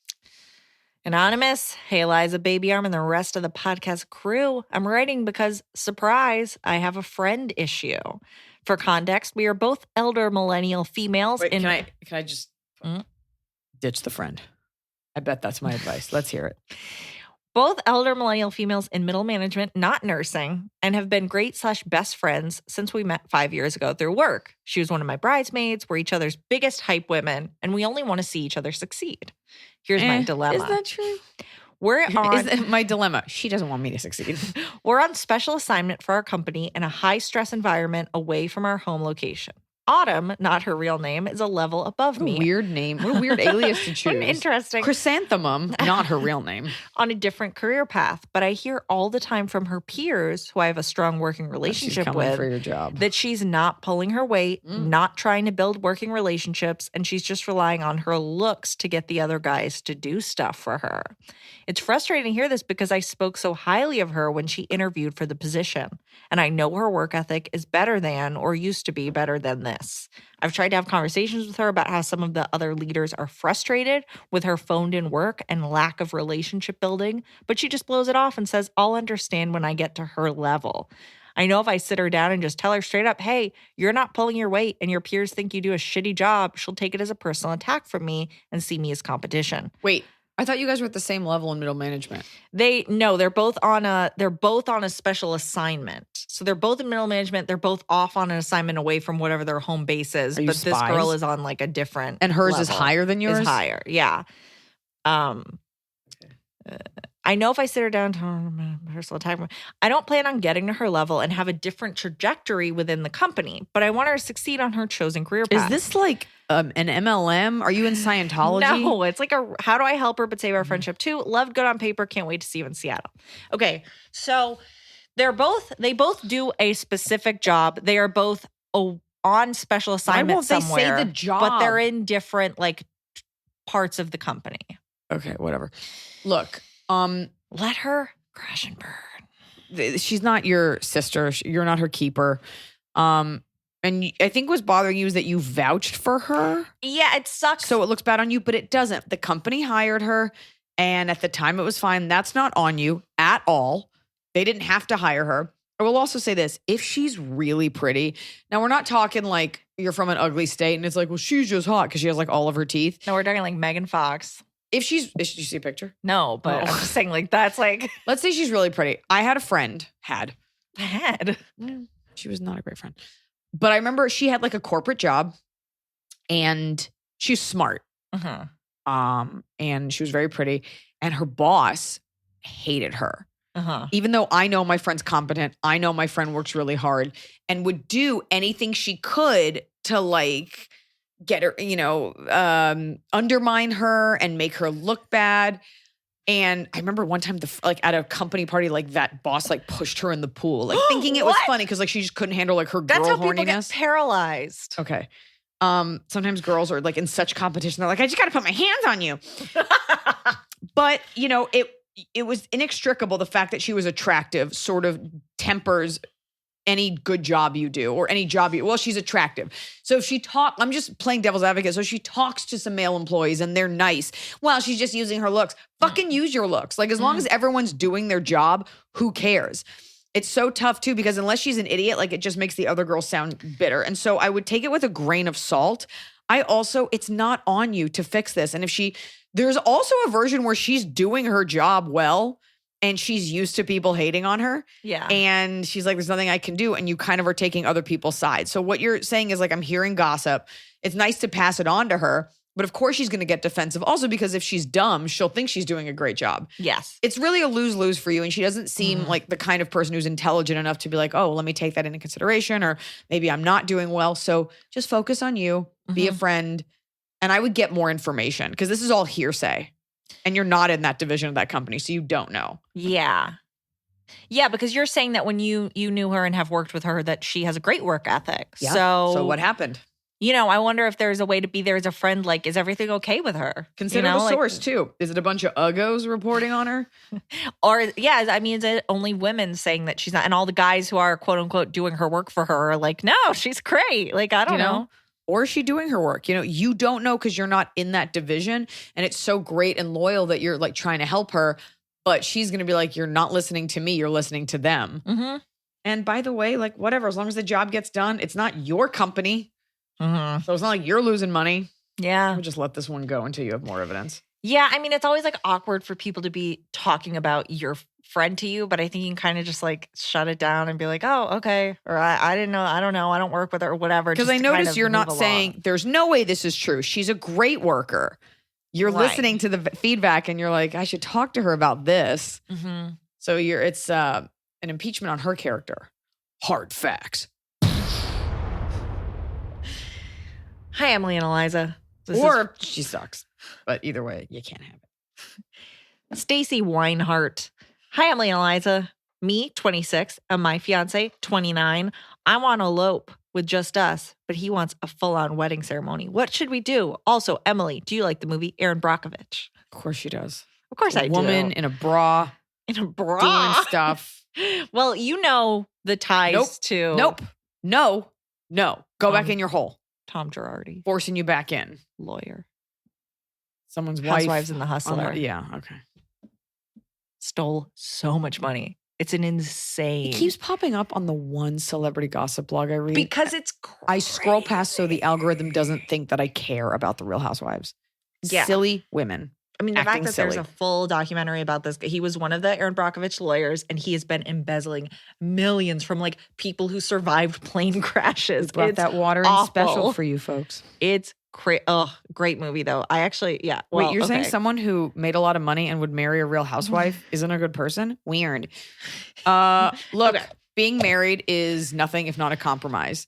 Anonymous, hey Iliza, Baby Arm, and the rest of the podcast crew. I'm writing because, surprise, I have a friend issue. For context, we are both elder millennial females. Wait, can I just ditch the friend? I bet that's my advice. Let's hear it. Both elder millennial females in middle management, not nursing, and have been great/best friends since we met 5 years ago through work. She was one of my bridesmaids. We're each other's biggest hype women, and we only want to see each other succeed. Here's my dilemma. Is that true? My dilemma. She doesn't want me to succeed. We're on special assignment for our company in a high-stress environment away from our home location. Autumn, not her real name, is a level above me. Weird name. What a weird alias to choose. Interesting. Chrysanthemum, not her real name. On a different career path. But I hear all the time from her peers, who I have a strong working relationship with, for your job. that she's not pulling her weight, not trying to build working relationships, and she's just relying on her looks to get the other guys to do stuff for her. It's frustrating to hear this because I spoke so highly of her when she interviewed for the position. And I know her work ethic is better than, or used to be better than this. I've tried to have conversations with her about how some of the other leaders are frustrated with her phoned-in work and lack of relationship building, but she just blows it off and says, I'll understand when I get to her level. I know if I sit her down and just tell her straight up, hey, you're not pulling your weight and your peers think you do a shitty job, she'll take it as a personal attack from me and see me as competition. Wait, I thought you guys were at the same level in middle management. They're both on a special assignment. So they're both in middle management. They're both off on an assignment away from whatever their home base is. But this girl is on like a different And hers level. is higher than yours? Is higher, yeah. I know if I sit her down, personal attack, I don't plan on getting to her level and have a different trajectory within the company, but I want her to succeed on her chosen career path. Is this like an MLM? Are you in Scientology? No, it's like how do I help her but save our friendship too? Loved, good on paper, can't wait to see you in Seattle. Okay, so they both do a specific job. They are both on special assignment somewhere. Why won't they say the job? But they're in different parts of the company. Okay, whatever. Look, let her crash and burn. She's not your sister. You're not her keeper. And I think what's bothering you is that you vouched for her. Yeah, it sucks. So it looks bad on you, but it doesn't. The company hired her, and at the time it was fine. That's not on you at all. They didn't have to hire her. I will also say this. If she's really pretty, now we're not talking like you're from an ugly state and it's like, well, she's just hot because she has like all of her teeth. No, we're talking like Megan Fox. Did you see a picture? No, but I'm just saying that's like. Let's say she's really pretty. I had a friend, Had. She was not a great friend. But I remember she had like a corporate job and she's smart. And she was very pretty. And her boss hated her. Even though I know my friend's competent, I know my friend works really hard and would do anything she could to like get her, undermine her and make her look bad. And I remember one time, at a company party, like that boss like pushed her in the pool, like thinking it was funny because like she just couldn't handle like her girl That's how horniness. people get paralyzed. Okay. Sometimes girls are like in such competition. They're like, I just got to put my hands on you. But you know, it was inextricable. The fact that she was attractive sort of tempers any good job you do or any job well, she's attractive. So if I'm just playing devil's advocate. So she talks to some male employees and they're nice. Well, she's just using her looks. Fucking use your looks. Like as long as everyone's doing their job, who cares? It's so tough too, because unless she's an idiot, like it just makes the other girl sound bitter. And so I would take it with a grain of salt. It's not on you to fix this. And there's also a version where she's doing her job well, and she's used to people hating on her. Yeah. And she's like, there's nothing I can do. And you kind of are taking other people's sides. So what you're saying is like, I'm hearing gossip. It's nice to pass it on to her. But of course she's going to get defensive. Also because if she's dumb, she'll think she's doing a great job. Yes. It's really a lose-lose for you. And she doesn't seem like the kind of person who's intelligent enough to be like, oh, let me take that into consideration. Or maybe I'm not doing well. So just focus on you. Be a friend. And I would get more information because this is all hearsay. And you're not in that division of that company, so you don't know. Yeah. Yeah, because you're saying that when you knew her and have worked with her that she has a great work ethic. Yeah. So what happened? You know, I wonder if there's a way to be there as a friend. Like, is everything okay with her? Consider the source, too. Is it a bunch of uggos reporting on her? Or, yeah, I mean, is it only women saying that she's not? And all the guys who are, quote unquote, doing her work for her are like, no, she's great. Like, I don't know. Or is she doing her work? You know, you don't know because you're not in that division. And it's so great and loyal that you're like trying to help her. But she's going to be like, you're not listening to me. You're listening to them. Mm-hmm. And by the way, like whatever, as long as the job gets done, it's not your company. Mm-hmm. So it's not like you're losing money. Yeah. We'll just let this one go until you have more evidence. Yeah. I mean, it's always like awkward for people to be talking about your friend to you, but I think you can kind of just like shut it down and be like, oh, okay. Or I didn't know. I don't know. I don't work with her or whatever. Because I noticed you're not saying there's no way this is true. She's a great worker. You're listening to the feedback and you're like, I should talk to her about this. Mm-hmm. So it's an impeachment on her character. Hard facts. Hi, Emily and Iliza. She sucks. But either way, you can't have it. Stacy Weinhart. Hi, Emily and Iliza. Me, 26, and my fiance, 29. I want to elope with just us, but he wants a full-on wedding ceremony. What should we do? Also, Emily, do you like the movie Erin Brockovich? Of course she does. Of course I do. Woman in a bra. In a bra. Doing stuff. Well, you know the ties to... Nope. No. Go back in your hole. Tom Girardi. Forcing you back in. Lawyer. Someone's wife. Housewives and the Hustler. Yeah, okay. Stole so much money. It's an insane. It keeps popping up on the one celebrity gossip blog I read. Because it's crazy. I scroll past so the algorithm doesn't think that I care about the Real Housewives. Yeah. Silly women. I mean, the fact acting that there's silly. a full documentary about this. He was one of the Erin Brockovich lawyers, and he has been embezzling millions from like people who survived plane crashes. Brought It's that water in awful. special for you folks. It's great movie though. I actually, yeah. Wait, you're saying someone who made a lot of money and would marry a Real Housewife isn't a good person? Weird. Look, being married is nothing if not a compromise.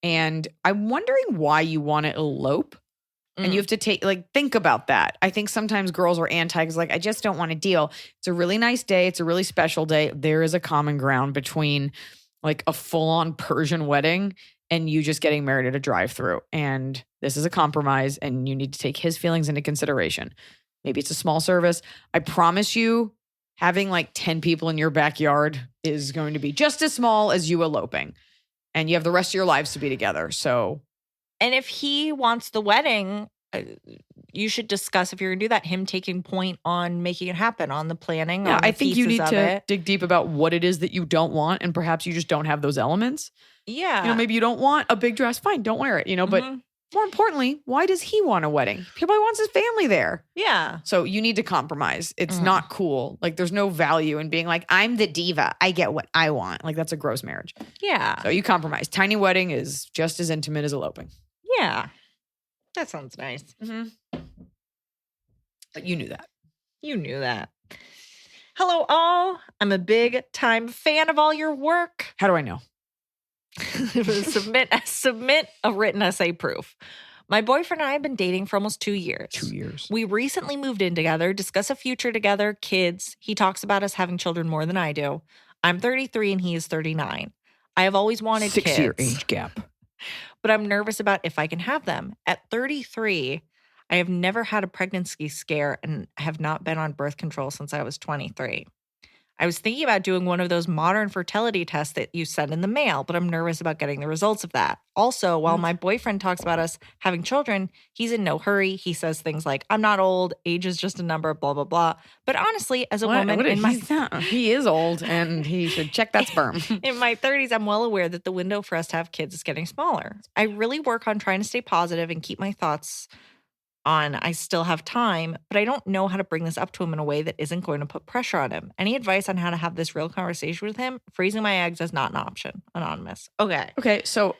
And I'm wondering why you want to elope. And you have to think about that. I think sometimes girls are anti because I just don't want to deal. It's a really nice day. It's a really special day. There is a common ground between like a full-on Persian wedding and you just getting married at a drive-through. And this is a compromise and you need to take his feelings into consideration. Maybe it's a small service. I promise you, having like 10 people in your backyard is going to be just as small as you eloping. And you have the rest of your lives to be together. So... And if he wants the wedding, you should discuss, if you're going to do that, him taking point on making it happen, on the planning. Yeah, on the I think you need pieces to of it. dig deep about what it is that you don't want. And perhaps you just don't have those elements. Yeah. Maybe you don't want a big dress. Fine, don't wear it, but more importantly, why does he want a wedding? He probably wants his family there. Yeah. So you need to compromise. It's not cool. Like there's no value in being like, I'm the diva. I get what I want. Like that's a gross marriage. Yeah. So you compromise. Tiny wedding is just as intimate as eloping. Yeah. That sounds nice. Mm-hmm. But you knew that. You knew that. Hello, all. I'm a big time fan of all your work. How do I know? Submit a written essay proof. My boyfriend and I have been dating for almost 2 years. 2 years. We recently moved in together, discuss a future together, kids. He talks about us having children more than I do. I'm 33 and he is 39. I have always wanted 6-year kids. age gap. But I'm nervous about if I can have them. At 33, I have never had a pregnancy scare and have not been on birth control since I was 23. I was thinking about doing one of those modern fertility tests that you send in the mail, but I'm nervous about getting the results of that. Also, while my boyfriend talks about us having children, he's in no hurry. He says things like, I'm not old, age is just a number, blah, blah, blah. But honestly, as a woman in my he is old and he should check that sperm. in my 30s, I'm well aware that the window for us to have kids is getting smaller. I really work on trying to stay positive and keep my thoughts on I still have time, but I don't know how to bring this up to him in a way that isn't going to put pressure on him. Any advice on how to have this real conversation with him? Freezing my eggs is not an option. Anonymous. Okay, So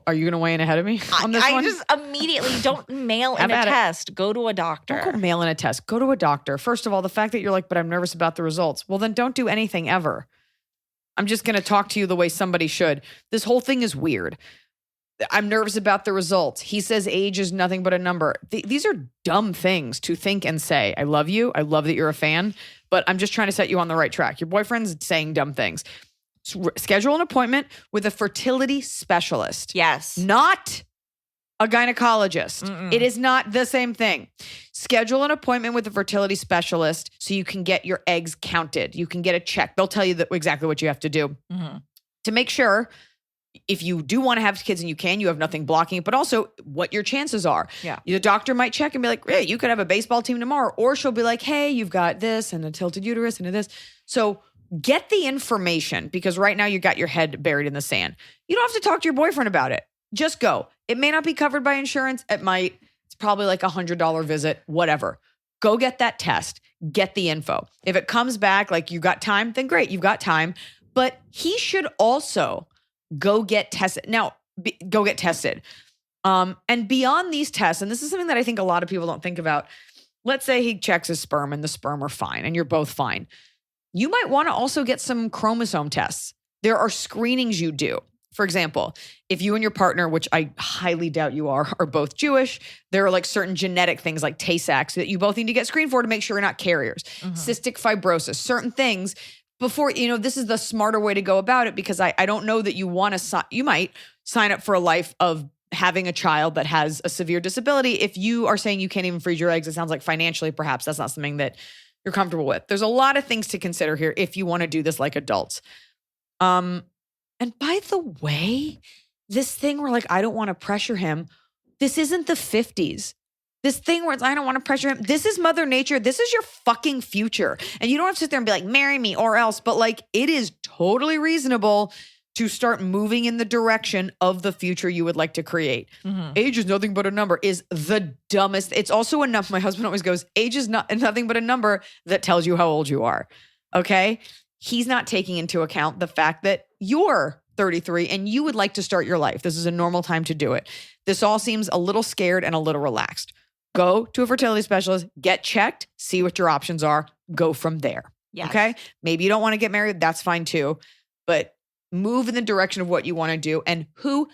are you going to weigh in ahead of me on this I one? just immediately don't mail in Have a at it. test. Go to a doctor. Don't go mail in a test. Go to a doctor. First of all, the fact that you're like, but I'm nervous about the results. Well, then don't do anything ever. I'm just going to talk to you the way somebody should. This whole thing is weird. I'm nervous about the results. He says age is nothing but a number. These are dumb things to think and say. I love you. I love that you're a fan, but I'm just trying to set you on the right track. Your boyfriend's saying dumb things. Schedule an appointment with a fertility specialist. Yes. Not a gynecologist. It is not the same thing. Schedule an appointment with a fertility specialist so you can get your eggs counted. You can get a check. They'll tell you exactly what you have to do to make sure if you do want to have kids and you have nothing blocking it, but also what your chances are. Yeah. The doctor might check and be like, hey, you could have a baseball team tomorrow. Or she'll be like, hey, you've got this and a tilted uterus and this. So get the information because right now you got your head buried in the sand. You don't have to talk to your boyfriend about it. Just go. It may not be covered by insurance. It might. It's probably like $100 visit, whatever. Go get that test. Get the info. If it comes back like you got time, then great, you've got time. But he should also go get tested. Now, go get tested. And beyond these tests, and this is something that I think a lot of people don't think about. Let's say he checks his sperm and the sperm are fine and you're both fine. You might want to also get some chromosome tests. There are screenings you do. For example, if you and your partner, which I highly doubt you are both Jewish, there are like certain genetic things like Tay-Sachs that you both need to get screened for to make sure you're not carriers. Cystic fibrosis, certain things. Before, this is the smarter way to go about it because I don't know that you want to, you might sign up for a life of having a child that has a severe disability. If you are saying you can't even freeze your eggs, it sounds like financially, perhaps that's not something that you're comfortable with. There's a lot of things to consider here if you want to do this like adults. And by the way, this thing where like, I don't want to pressure him, this isn't the 50s. This thing where it's, I don't want to pressure him. This is Mother Nature. This is your fucking future. And you don't have to sit there and be like, marry me or else. But like, it is totally reasonable to start moving in the direction of the future you would like to create. Age is nothing but a number is the dumbest. It's also a number. My husband always goes, age is nothing but a number that tells you how old you are. Okay. He's not taking into account the fact that you're 33 and you would like to start your life. This is a normal time to do it. This all seems a little scared and a little relaxed. Go to a fertility specialist, get checked, see what your options are, go from there. Yes. Okay? Maybe you don't want to get married. That's fine too. But move in the direction of what you want to do. And what,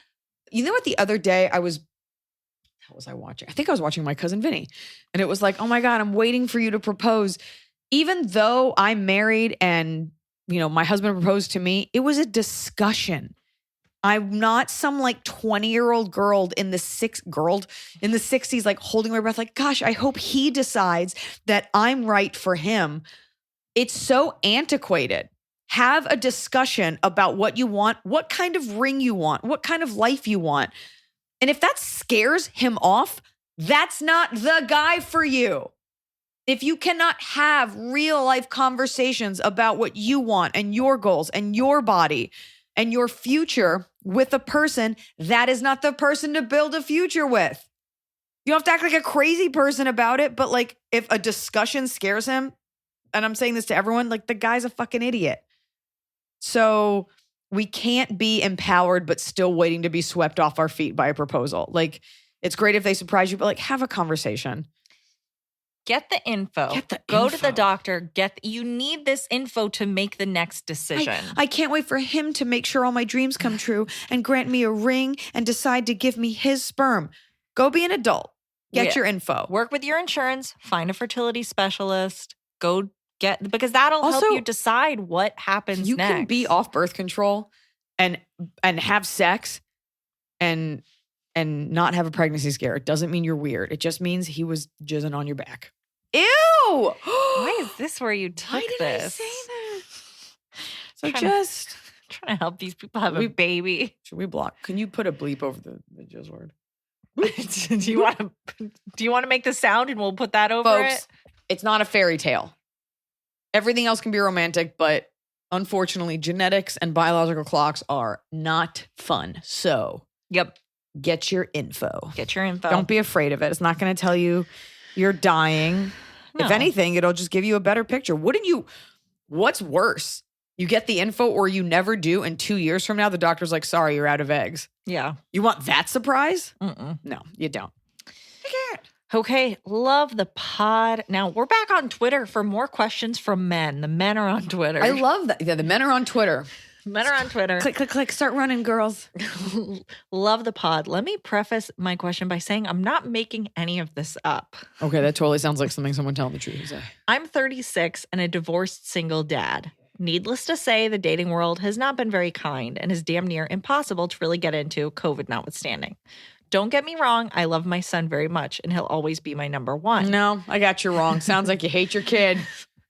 the other day what was I watching? I think I was watching My Cousin Vinny. And it was like, oh my God, I'm waiting for you to propose. Even though I'm married and, my husband proposed to me, it was a discussion. I'm not some like 20-year-old girl in the 60s, like holding my breath, like, gosh, I hope he decides that I'm right for him. It's so antiquated. Have a discussion about what you want, what kind of ring you want, what kind of life you want. And if that scares him off, that's not the guy for you. If you cannot have real life conversations about what you want and your goals and your body and your future with a person, that is not the person to build a future with. You don't have to act like a crazy person about it, but like if a discussion scares him, and I'm saying this to everyone, like the guy's a fucking idiot. So we can't be empowered, but still waiting to be swept off our feet by a proposal. Like it's great if they surprise you, but like have a conversation. Get the info. Go to the doctor. You need this info to make the next decision. I can't wait for him to make sure all my dreams come true and grant me a ring and decide to give me his sperm. Go be an adult. Get Yeah. your info. Work with your insurance. Find a fertility specialist. Go get, because that'll help Also, you decide what happens You next. can be off birth control and have sex and not have a pregnancy scare. It doesn't mean you're weird. It just means he was jizzing on your back. Ew! Why is this where you took Why did this? I say that? So Trying just trying to help these people have a baby. should we block? Can you put a bleep over the jizz word? do you want to make the sound and we'll put that over Folks, it? it's not a fairy tale. Everything else can be romantic, but unfortunately, genetics and biological clocks are not fun. So Yep. get your info. Get your info. Don't be afraid of it. It's not going to tell you you're dying. No. If anything, it'll just give you a better picture. What's worse? You get the info or you never do, and 2 years from now, the doctor's like, sorry, you're out of eggs. Yeah. You want that surprise? Mm-mm. No, you don't. I can't. Okay, love the pod. Now we're back on Twitter for more questions from men. The men are on Twitter. I love that. Yeah, the men are on Twitter. Men are on Twitter. Click, click, click. Start running, girls. Love the pod. Let me preface my question by saying I'm not making any of this up. Okay, that totally sounds like something someone telling the truth would say. I'm 36 and a divorced single dad. Needless to say, the dating world has not been very kind and is damn near impossible to really get into, COVID notwithstanding. Don't get me wrong, I love my son very much and he'll always be my number one. No, I got you wrong. Sounds like you hate your kid.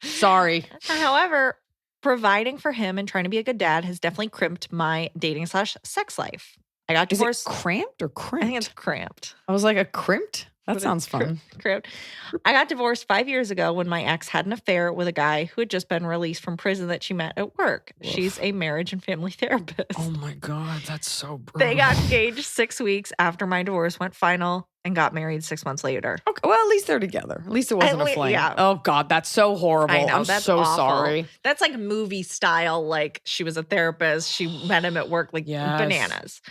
Sorry. However, providing for him and trying to be a good dad has definitely crimped my dating/sex life. I got Is divorced. it cramped or crimped? I think it's cramped. I was like, a crimped? That But sounds it's fun. Cramped. I got divorced 5 years ago when my ex had an affair with a guy who had just been released from prison that she met at work. Oof. She's a marriage and family therapist. Oh my God, that's so brutal. They got engaged 6 weeks after my divorce went final and got married 6 months later. Okay, well, at least they're together. At least it wasn't a flame. yeah. Oh God, that's so horrible. I know, I'm that's so awful. sorry. That's like movie style, like she was a therapist. She met him at work, like Yes. bananas.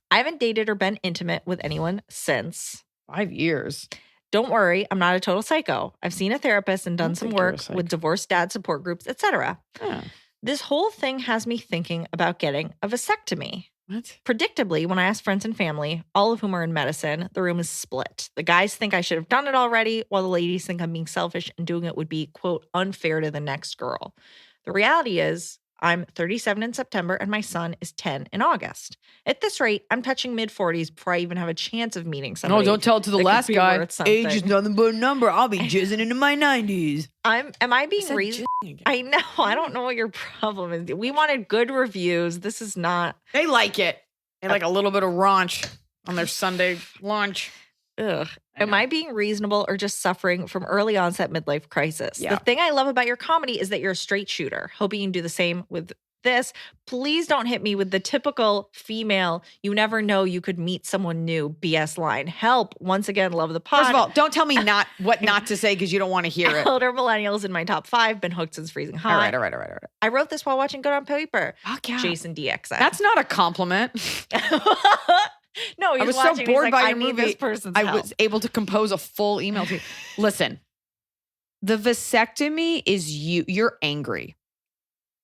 I haven't dated or been intimate with anyone since. 5 years. Don't worry, I'm not a total psycho. I've seen a therapist and done don't some think you're a work psycho. with divorced dad support groups, etc. Yeah. This whole thing has me thinking about getting a vasectomy. What? Predictably, when I ask friends and family, all of whom are in medicine, the room is split. The guys think I should have done it already, while the ladies think I'm being selfish and doing it would be, quote, unfair to the next girl. The reality is, I'm 37 in September and my son is 10 in August. At this rate, I'm touching mid-40s before I even have a chance of meeting somebody. No, don't tell it to the that could last be guy. worth something. Age is nothing but a number. I'll be jizzing into my 90s. Am I being said reasonable? jizzing again. I know. I don't know what your problem is. We wanted good reviews. This is not. They like it. They like a little bit of raunch on their Sunday lunch. Ugh. I Am know. I being reasonable or just suffering from early onset midlife crisis? Yeah. The thing I love about your comedy is that you're a straight shooter. Hoping you can do the same with this. Please don't hit me with the typical female, you never know you could meet someone new BS line. Help. Once again, love the pod. First of all, don't tell me what not to say because you don't want to hear it. Older millennials in my top 5, been hooked since freezing hot. All right. I wrote this while watching Good on Paper. Fuck yeah. Jason DXX. That's not a compliment. No, he's I was so watching. He's bored like, by I your need movie. this person's I help. was able to compose a full email to you. Listen, the vasectomy is you're angry.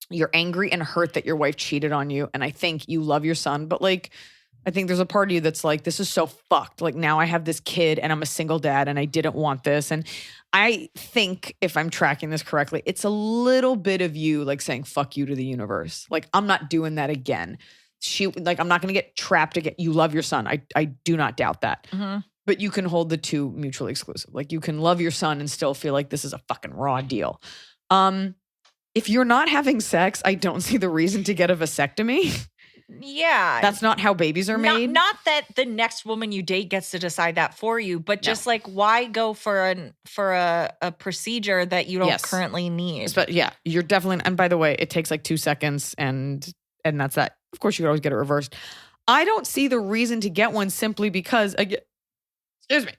You're angry and hurt that your wife cheated on you. And I think you love your son, but like, I think there's a part of you that's like, this is so fucked. Like now I have this kid and I'm a single dad and I didn't want this. And I think if I'm tracking this correctly, it's a little bit of you like saying, fuck you to the universe. Like, I'm not doing that again. I'm not going to get trapped again. You love your son. I do not doubt that. Mhm. But you can hold the two mutually exclusive. Like you can love your son and still feel like this is a fucking raw deal. If you're not having sex, I don't see the reason to get a vasectomy. Yeah. That's not how babies are made. Not that the next woman you date gets to decide that for you, but just like why go for a procedure that you don't Yes. currently need? But yeah, you're definitely. And by the way, it takes like 2 seconds, and that's that. Of course, you could always get it reversed. I don't see the reason to get one simply because, excuse me,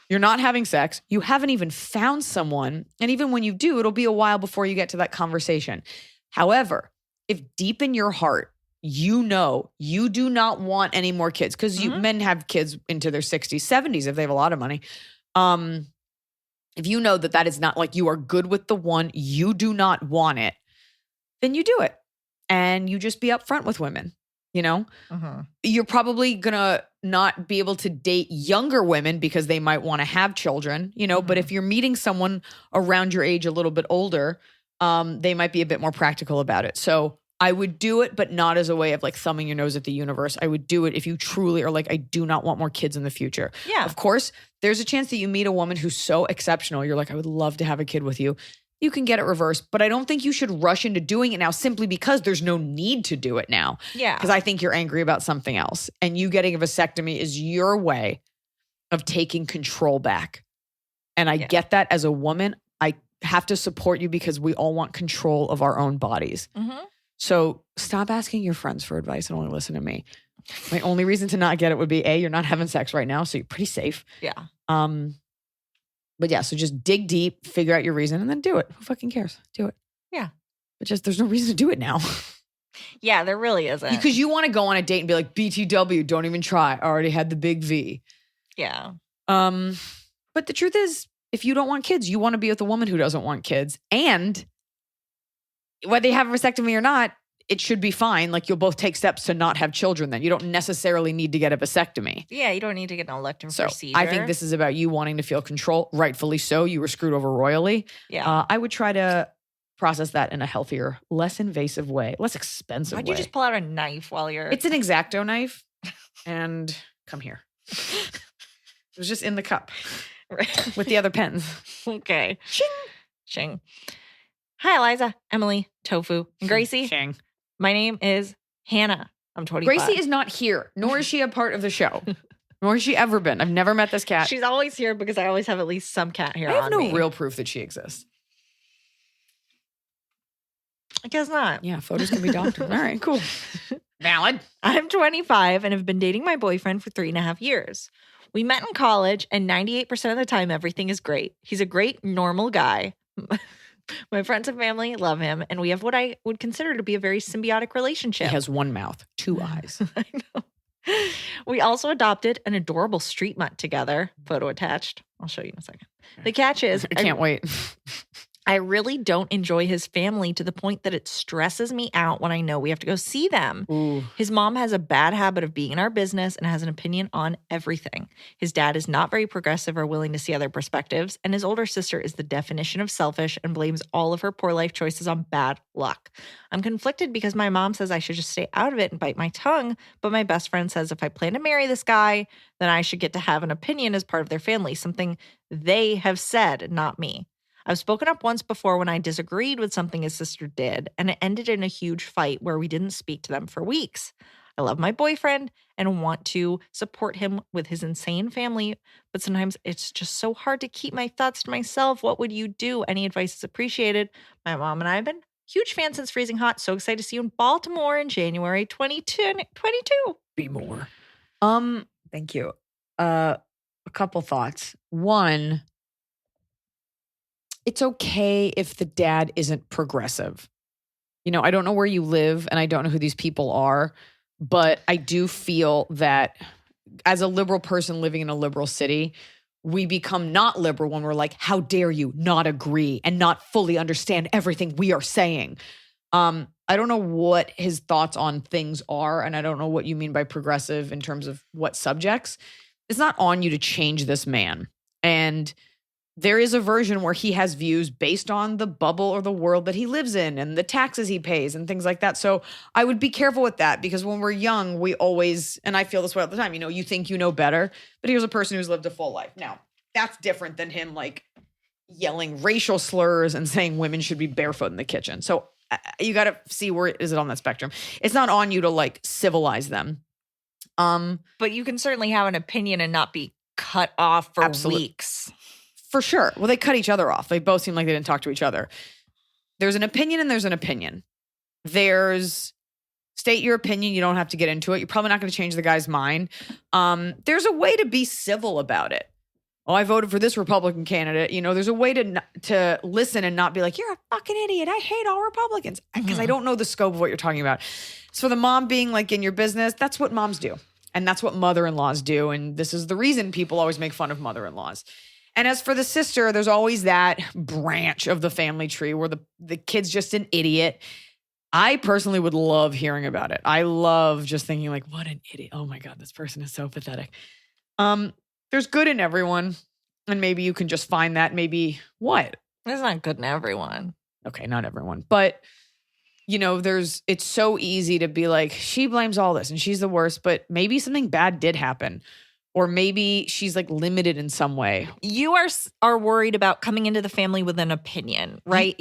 you're not having sex. You haven't even found someone, and even when you do, it'll be a while before you get to that conversation. However, if deep in your heart you know you do not want any more kids, because men have kids into their 60s, 70s if they have a lot of money. If you know that is not like you are good with the one, you do not want it, then you do it. And you just be upfront with women, you know? Mm-hmm. You're probably going to not be able to date younger women because they might want to have children, you know, but if you're meeting someone around your age a little bit older, they might be a bit more practical about it. So I would do it, but not as a way of like thumbing your nose at the universe. I would do it if you truly are like, I do not want more kids in the future. Yeah. Of course, there's a chance that you meet a woman who's so exceptional. You're like, I would love to have a kid with you. You can get it reversed, but I don't think you should rush into doing it now simply because there's no need to do it now. Yeah. Because I think you're angry about something else. And you getting a vasectomy is your way of taking control back. And I get that as a woman. I have to support you because we all want control of our own bodies. Mm-hmm. So stop asking your friends for advice and only listen to me. My only reason to not get it would be A, you're not having sex right now, so you're pretty safe. Yeah. But yeah, so just dig deep, figure out your reason, and then do it. Who fucking cares? Do it. Yeah. But just there's no reason to do it now. Yeah, there really isn't. Because you want to go on a date and be like, BTW, don't even try. I already had the big V. Yeah. But the truth is, if you don't want kids, you want to be with a woman who doesn't want kids. And whether you have a vasectomy or not, it should be fine. Like you'll both take steps to not have children then. You don't necessarily need to get a vasectomy. Yeah, you don't need to get an elective So procedure. I think this is about you wanting to feel control. Rightfully so. You were screwed over royally. Yeah. I would try to process that in a healthier, less invasive way, less expensive Why'd way. you just pull out a knife while you're... It's an X-Acto knife. And come here. It was just in the cup with the other pens. Okay. Shing. Shing. Hi, Iliza, Emily, Tofu, and Gracie. Shang. My name is Hannah. I'm 25. Gracie is not here, nor is she a part of the show. Nor has she ever been. I've never met this cat. She's always here because I always have at least some cat hair I have on no me. real proof that she exists. I guess not. Yeah, photos can be doctored. All right, cool. Valid. I'm 25 and have been dating my boyfriend for 3.5 years. We met in college, and 98% of the time, everything is great. He's a great, normal guy. My friends and family love him, and we have what I would consider to be a very symbiotic relationship. He has one mouth, two eyes. I know. We also adopted an adorable street mutt together. Photo attached. I'll show you in a second. The catch is, I can't wait. I really don't enjoy his family to the point that it stresses me out when I know we have to go see them. Ooh. His mom has a bad habit of being in our business and has an opinion on everything. His dad is not very progressive or willing to see other perspectives, and his older sister is the definition of selfish and blames all of her poor life choices on bad luck. I'm conflicted because my mom says I should just stay out of it and bite my tongue, but my best friend says if I plan to marry this guy, then I should get to have an opinion as part of their family, something they have said, not me. I've spoken up once before when I disagreed with something his sister did, and it ended in a huge fight where we didn't speak to them for weeks. I love my boyfriend and want to support him with his insane family, but sometimes it's just so hard to keep my thoughts to myself. What would you do? Any advice is appreciated. My mom and I have been huge fans since Freezing Hot. So excited to see you in Baltimore in January 2022. Be more. Thank you. A couple thoughts. One, it's okay if the dad isn't progressive. You know, I don't know where you live and I don't know who these people are, but I do feel that as a liberal person living in a liberal city, we become not liberal when we're like, how dare you not agree and not fully understand everything we are saying. I don't know what his thoughts on things are, and I don't know what you mean by progressive in terms of what subjects. It's not on you to change this man. And there is a version where he has views based on the bubble or the world that he lives in and the taxes he pays and things like that. So I would be careful with that because when we're young, we always, and I feel this way all the time, you know, you think you know better, but here's a person who's lived a full life. Now, that's different than him like yelling racial slurs and saying women should be barefoot in the kitchen. So you got to see where is it on that spectrum. It's not on you to like civilize them. But you can certainly have an opinion and not be cut off for weeks. For sure. Well, they cut each other off. They both seem like they didn't talk to each other. There's an opinion and there's an opinion. There's state your opinion. You don't have to get into it. You're probably not going to change the guy's mind. There's a way to be civil about it. Oh, I voted for this Republican candidate. You know, there's a way to listen and not be like, you're a fucking idiot. I hate all Republicans. Because I don't know the scope of what you're talking about. So the mom being like in your business, that's what moms do. And that's what mother-in-laws do. And this is the reason people always make fun of mother-in-laws. And as for the sister, there's always that branch of the family tree where the kid's just an idiot. I personally would love hearing about it. I love just thinking like, what an idiot. Oh my God, this person is so pathetic. There's good in everyone. And maybe you can just find that. Maybe what? It's not good in everyone. Okay, not everyone. But, it's so easy to be like, she blames all this and she's the worst. But maybe something bad did happen. Or maybe she's like limited in some way. You are worried about coming into the family with an opinion, right?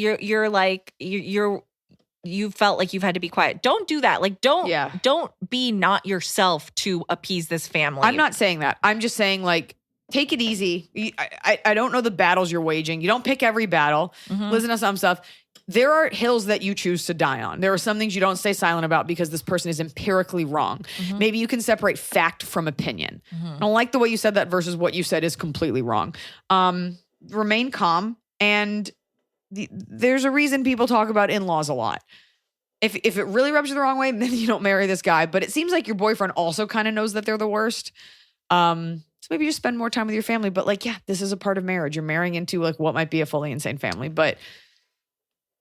You felt like you've had to be quiet. Don't do that. Like, don't be not yourself to appease this family. I'm not saying that. I'm just saying like, take it easy. I don't know the battles you're waging. You don't pick every battle. Listen to some stuff. There are hills that you choose to die on. There are some things you don't stay silent about because this person is empirically wrong. Maybe you can separate fact from opinion. I don't like the way you said that versus what you said is completely wrong. Remain calm. And there's a reason people talk about in-laws a lot. If it really rubs you the wrong way, then you don't marry this guy. But it seems like your boyfriend also kind of knows that they're the worst. So maybe just spend more time with your family. But like, yeah, this is a part of marriage. You're marrying into like what might be a fully insane family. But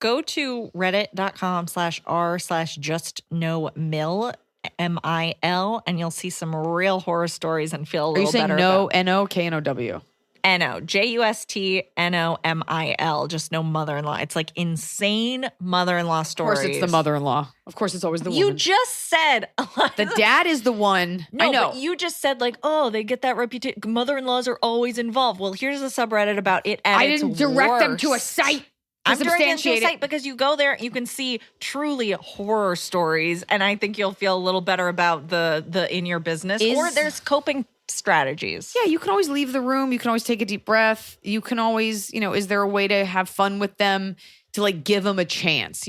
go to reddit.com/r/justknowmill, MIL, and you'll see some real horror stories and feel a little better. Are you saying no, N-O-K-N-O-W? N-O, JUSTNOMIL, just no mother-in-law. It's like insane mother-in-law stories. Of course it's the mother-in-law. Of course it's always the woman. You just said. The dad is the one. No, I know. but you just said like, oh, they get that reputation. Mother-in-laws are always involved. Well, here's a subreddit about it at its I didn't direct worst. them to a site. I'm directing them to a site because you go there, you can see truly horror stories, and I think you'll feel a little better about the in your business. Or there's coping strategies. Yeah, you can always leave the room. You can always take a deep breath. You can always, is there a way to have fun with them, to like give them a chance,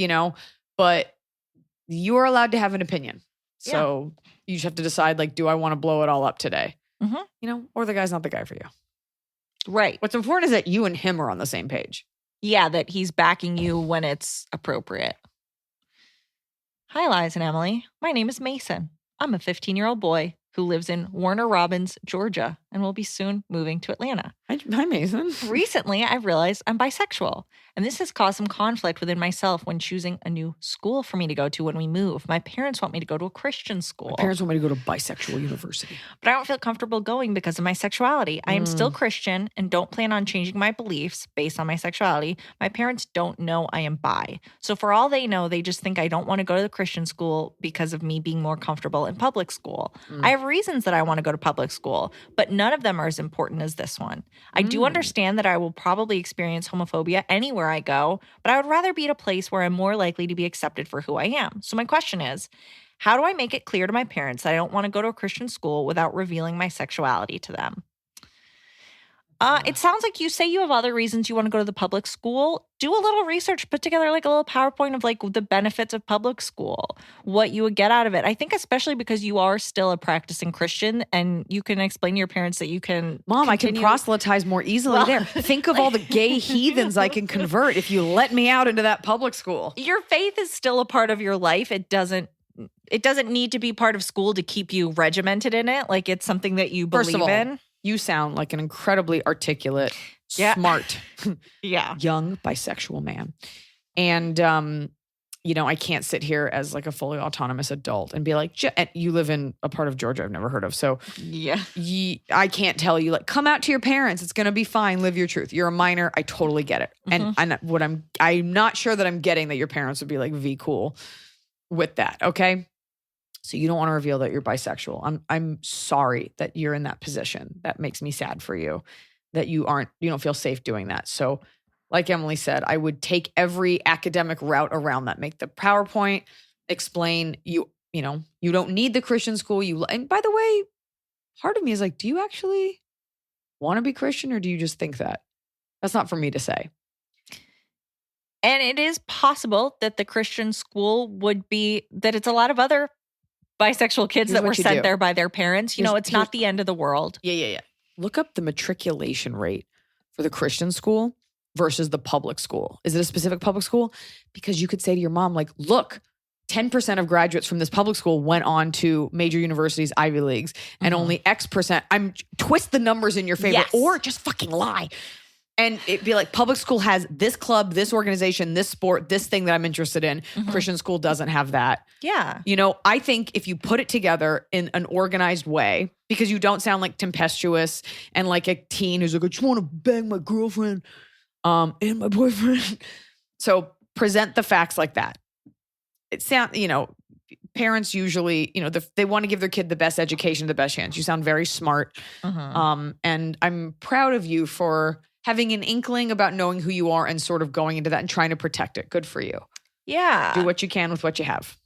But you are allowed to have an opinion. So you just have to decide like, do I want to blow it all up today? Or the guy's not the guy for you. Right. What's important is that you and him are on the same page. Yeah, that he's backing you when it's appropriate. Hi, Liza and Emily. My name is Mason. I'm a 15-year-old boy who lives in Warner Robins, Georgia, and will be soon moving to Atlanta. Hi, Mason. Recently, I've realized I'm bisexual, and this has caused some conflict within myself when choosing a new school for me to go to when we move. My parents want me to go to a Christian school. My parents want me to go to bisexual university. But I don't feel comfortable going because of my sexuality. I am still Christian and don't plan on changing my beliefs based on my sexuality. My parents don't know I am bi. So for all they know, they just think I don't want to go to the Christian school because of me being more comfortable in public school. I have reasons that I want to go to public school, but none of them are as important as this one. I do understand that I will probably experience homophobia anywhere I go, but I would rather be at a place where I'm more likely to be accepted for who I am. So my question is, how do I make it clear to my parents that I don't want to go to a Christian school without revealing my sexuality to them? It sounds like you say you have other reasons you want to go to the public school. Do a little research, put together like a little PowerPoint of like the benefits of public school, what you would get out of it. I think especially because you are still a practicing Christian and you can explain to your parents that you can I can proselytize more easily there. Think of all the gay heathens I can convert if you let me out into that public school. Your faith is still a part of your life. It doesn't need to be part of school to keep you regimented in it. Like it's something that you believe in. You sound like an incredibly articulate, smart, young bisexual man. And, I can't sit here as like a fully autonomous adult and be like, you live in a part of Georgia I've never heard of. So I can't tell you like, come out to your parents. It's going to be fine. Live your truth. You're a minor. I totally get it. And I'm not sure that I'm getting that your parents would be like cool with that. Okay. So you don't want to reveal that you're bisexual. I'm sorry that you're in that position. That makes me sad for you that you don't feel safe doing that. So like Emily said, I would take every academic route around that. Make the PowerPoint, explain you don't need the Christian school. And by the way, part of me is like, do you actually want to be Christian or do you just think that? That's not for me to say. And it is possible that the Christian school would be that it's a lot of other bisexual kids that were sent there by their parents. It's not the end of the world. Yeah. Look up the matriculation rate for the Christian school versus the public school. Is it a specific public school? Because you could say to your mom, like, look, 10% of graduates from this public school went on to major universities, Ivy Leagues, and only X percent. Twist the numbers in your favor or just fucking lie. And it'd be like public school has this club, this organization, this sport, this thing that I'm interested in. Christian school doesn't have that. Yeah. You know, I think if you put it together in an organized way, because you don't sound like tempestuous and like a teen who's like, I just want to bang my girlfriend and my boyfriend. So present the facts like that. It sounds, you know, parents usually, you know, they want to give their kid the best education, the best chance. You sound very smart. And I'm proud of you for having an inkling about knowing who you are and sort of going into that and trying to protect it. Good for you. Yeah. Do what you can with what you have.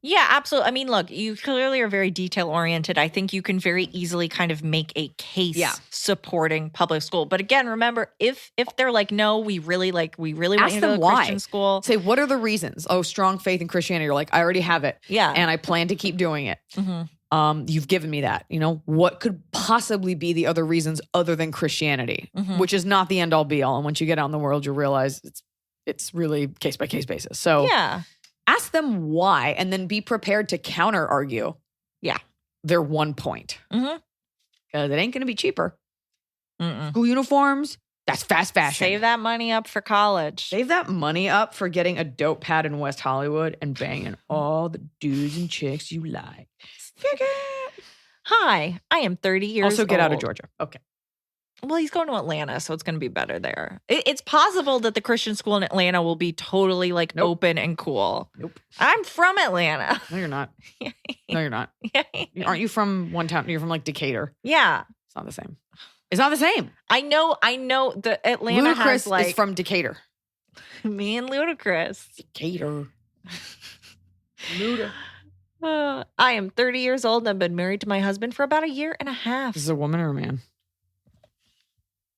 Yeah, absolutely. I mean, look, you clearly are very detail oriented. I think you can very easily kind of make a case supporting public school. But again, remember, if they're like, no, we really want Ask you to them go to why. Christian school. Say, what are the reasons? Oh, strong faith in Christianity. You're like, I already have it. Yeah. And I plan to keep doing it. You've given me that. You know, what could possibly be the other reasons other than Christianity, which is not the end all be all. And once you get out in the world, you'll realize it's really case by case basis. So Yeah. ask them why, and then be prepared to counter argue. Yeah. Their one point. Mhm. Because it ain't going to be cheaper. School uniforms, that's fast fashion. Save that money up for college. Save that money up for getting a dope pad in West Hollywood and banging all the dudes and chicks you like. Hi, I am 30 years old. Also get out of Georgia. Okay. Well, he's going to Atlanta, so it's going to be better there. It's possible that the Christian school in Atlanta will be totally like open and cool. Nope. I'm from Atlanta. No, you're not. No, you're not. Aren't you from one town? You're from like Decatur. Yeah. It's not the same. It's not the same. I know the Atlanta Ludacris has like is from Decatur. me and Ludacris. Decatur. Luda. I am 30 years old and I've been married to my husband for about a year and a half. This is a woman or a man?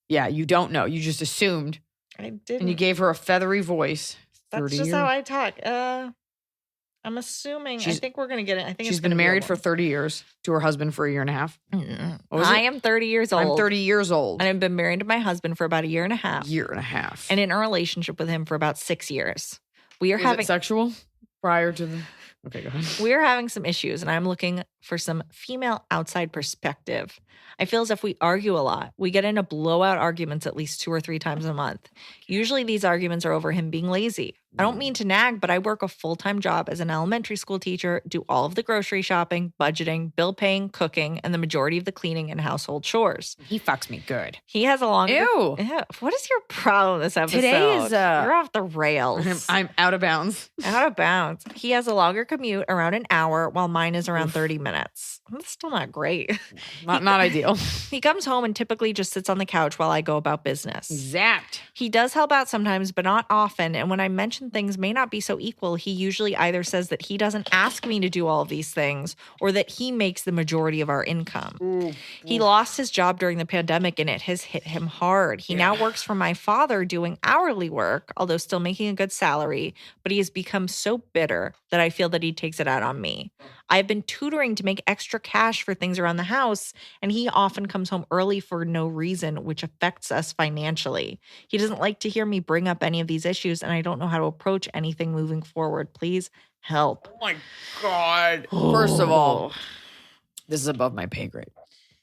Yeah, you don't know. You just assumed. I didn't. And you gave her a feathery voice. That's just how I talk. I'm assuming. I think we're gonna get it. I think she's it's been gonna be a married for woman. 30 years to her husband for a year and a half. What was I it? am 30 years old. I'm 30 years old. And I've been married to my husband for about a year and a half. Year and a half. And in a relationship with him for about 6 years. We are Was having it sexual prior to the. Okay, go ahead. we are having some issues, and I'm looking for some female outside perspective. I feel as if we argue a lot. We get into blowout arguments at least 2 or 3 times a month. Usually these arguments are over him being lazy. I don't mean to nag, but I work a full-time job as an elementary school teacher, do all of the grocery shopping, budgeting, bill paying, cooking, and the majority of the cleaning and household chores. He fucks me good. He has a longer. Ew. Yeah. What is your problem this episode? Today is, You're off the rails. I'm out of bounds. Out of bounds. He has a longer commute, around an hour, while mine is around 30 minutes. That's still not great. Not ideal. He comes home and typically just sits on the couch while I go about business. Zapped. He does help out sometimes, but not often. And when I mention things may not be so equal, he usually either says that he doesn't ask me to do all of these things or that he makes the majority of our income. He lost his job during the pandemic and it has hit him hard. He now works for my father doing hourly work, although still making a good salary, but he has become so bitter that I feel that he takes it out on me. I've been tutoring to make extra cash for things around the house, and he often comes home early for no reason, which affects us financially. He doesn't like to hear me bring up any of these issues, and I don't know how to approach anything moving forward. Please help. Oh my God. First of all, this is above my pay grade.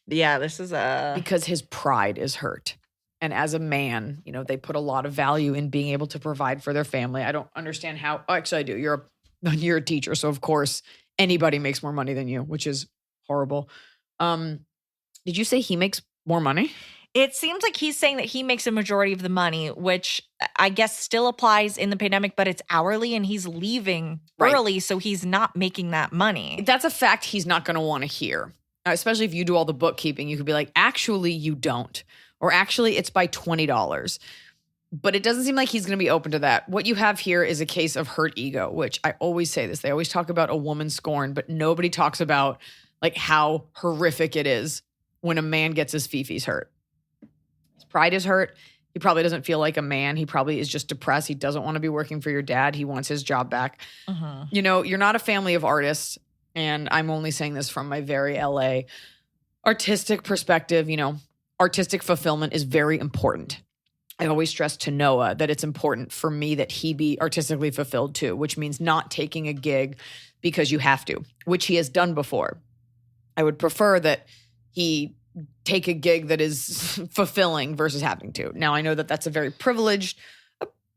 Yeah, this is Because his pride is hurt. And as a man, you know, they put a lot of value in being able to provide for their family. I don't understand how. Oh, actually, I do. You're a teacher, so of course anybody makes more money than you, which is horrible. Did you say he makes more money? It seems like he's saying that he makes a majority of the money, which I guess still applies in the pandemic, but it's hourly and he's leaving early, so he's not making that money. That's a fact he's not going to want to hear, especially if you do all the bookkeeping. You could be like, actually, you don't. Or actually, it's by $20. But it doesn't seem like he's going to be open to that. What you have here is a case of hurt ego, which I always say this. They always talk about a woman scorned, but nobody talks about like how horrific it is when a man gets his fifis hurt. His pride is hurt. He probably doesn't feel like a man. He probably is just depressed. He doesn't want to be working for your dad. He wants his job back. You know, you're not a family of artists. And I'm only saying this from my very LA artistic perspective. You know, artistic fulfillment is very important. I always stress to Noah that it's important for me that he be artistically fulfilled too, which means not taking a gig because you have to, which he has done before. I would prefer that he take a gig that is fulfilling versus having to. Now, I know that that's a very privileged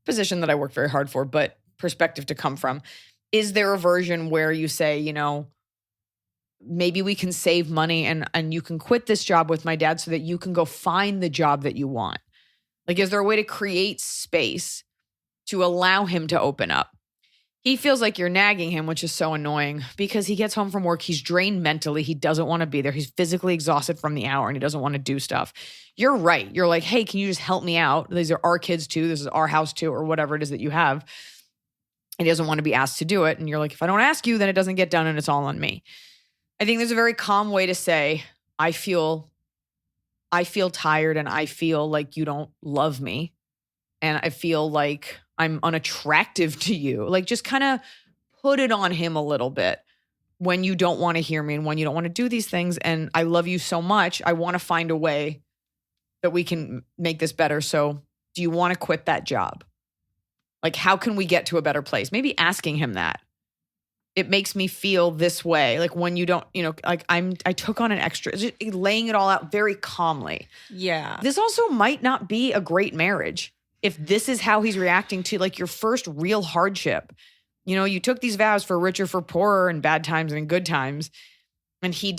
position that I work very hard for, but perspective to come from. Is there a version where you say, you know, maybe we can save money and you can quit this job with my dad so that you can go find the job that you want? Like, is there a way to create space to allow him to open up? He feels like you're nagging him, which is so annoying because he gets home from work. He's drained mentally. He doesn't want to be there. He's physically exhausted from the hour and he doesn't want to do stuff. You're right. You're like, hey, can you just help me out? These are our kids too. This is our house too, or whatever it is that you have. And he doesn't want to be asked to do it. And you're like, if I don't ask you, then it doesn't get done and it's all on me. I think there's a very calm way to say, I feel tired and I feel like you don't love me. And I feel like I'm unattractive to you. Like, just kind of put it on him a little bit when you don't want to hear me and when you don't want to do these things. And I love you so much. I want to find a way that we can make this better. So do you want to quit that job? Like, how can we get to a better place? Maybe asking him that. It makes me feel this way. Like, when you don't, you know, like I took on an extra, just laying it all out very calmly. Yeah. This also might not be a great marriage if this is how he's reacting to like your first real hardship. You know, you took these vows for richer, for poorer, in bad times and in good times. And he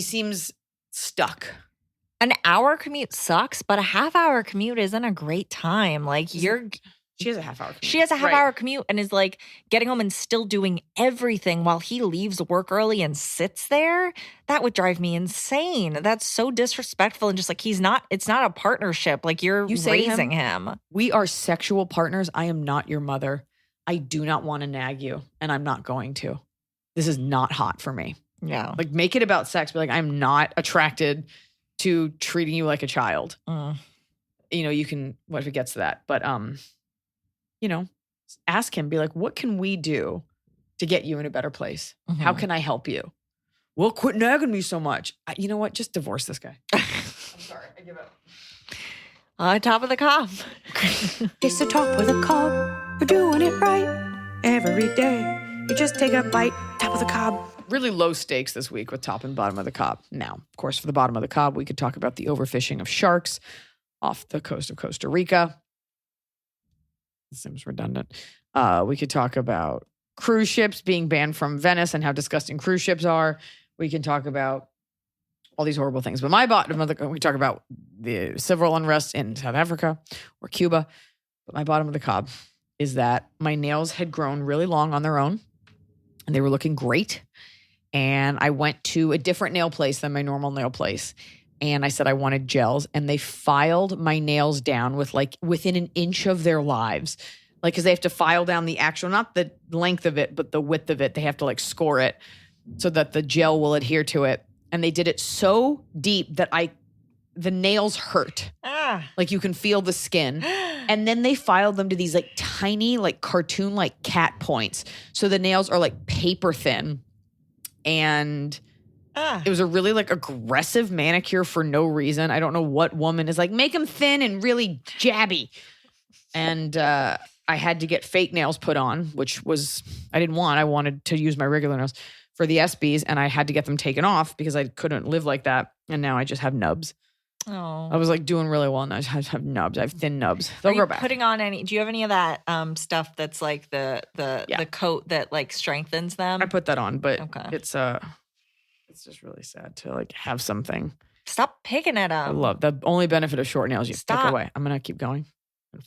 seems stuck. An hour commute sucks, but a half-hour commute isn't a great time. Like, She has a half hour commute. She has a half-hour commute and is like getting home and still doing everything while he leaves work early and sits there. That would drive me insane. That's so disrespectful and just like it's not a partnership. Like, you're raising him. We are sexual partners. I am not your mother. I do not want to nag you and I'm not going to. This is not hot for me. Yeah. Like, make it about sex. Be like, I'm not attracted to treating you like a child. You know, you can, what if it gets to that? But, you know, ask him, be like, what can we do to get you in a better place? Mm-hmm. How can I help you? Well, quit nagging me so much. You know what? Just divorce this guy. I'm sorry. I give up. Top of the cob. It's the top of the cob. We're doing it right every day. You just take a bite, top of the cob. Really low stakes this week with top and bottom of the cob. Now, of course, for the bottom of the cob, we could talk about the overfishing of sharks off the coast of Costa Rica. It seems redundant. We could talk about cruise ships being banned from Venice and how disgusting cruise ships are. We can talk about all these horrible things. But my bottom of the cob, we talk about the civil unrest in South Africa or Cuba. But my bottom of the cob is that my nails had grown really long on their own and they were looking great. And I went to a different nail place than my normal nail place. And I said I wanted gels. And they filed my nails down with like within an inch of their lives. Like, because they have to file down the actual, not the length of it, but the width of it. They have to like score it so that the gel will adhere to it. And they did it so deep that the nails hurt. Like, you can feel the skin. And then they filed them to these like tiny, like cartoon, like cat points. So the nails are like paper thin. And it was a really like aggressive manicure for no reason. I don't know what woman is like, make them thin and really jabby. And I had to get fake nails put on, which was, I didn't want. I wanted to use my regular nails for the SBs, and I had to get them taken off because I couldn't live like that. And now I just have nubs. Oh, I was like doing really well, and I just have nubs. I have thin nubs. They'll grow back. Putting on any? Do you have any of that stuff that's like the coat that like strengthens them? I put that on, but Okay. it's just really sad to like have something. Stop picking at them. I love the only benefit of short nails. You Stop. pick away. I'm gonna keep going.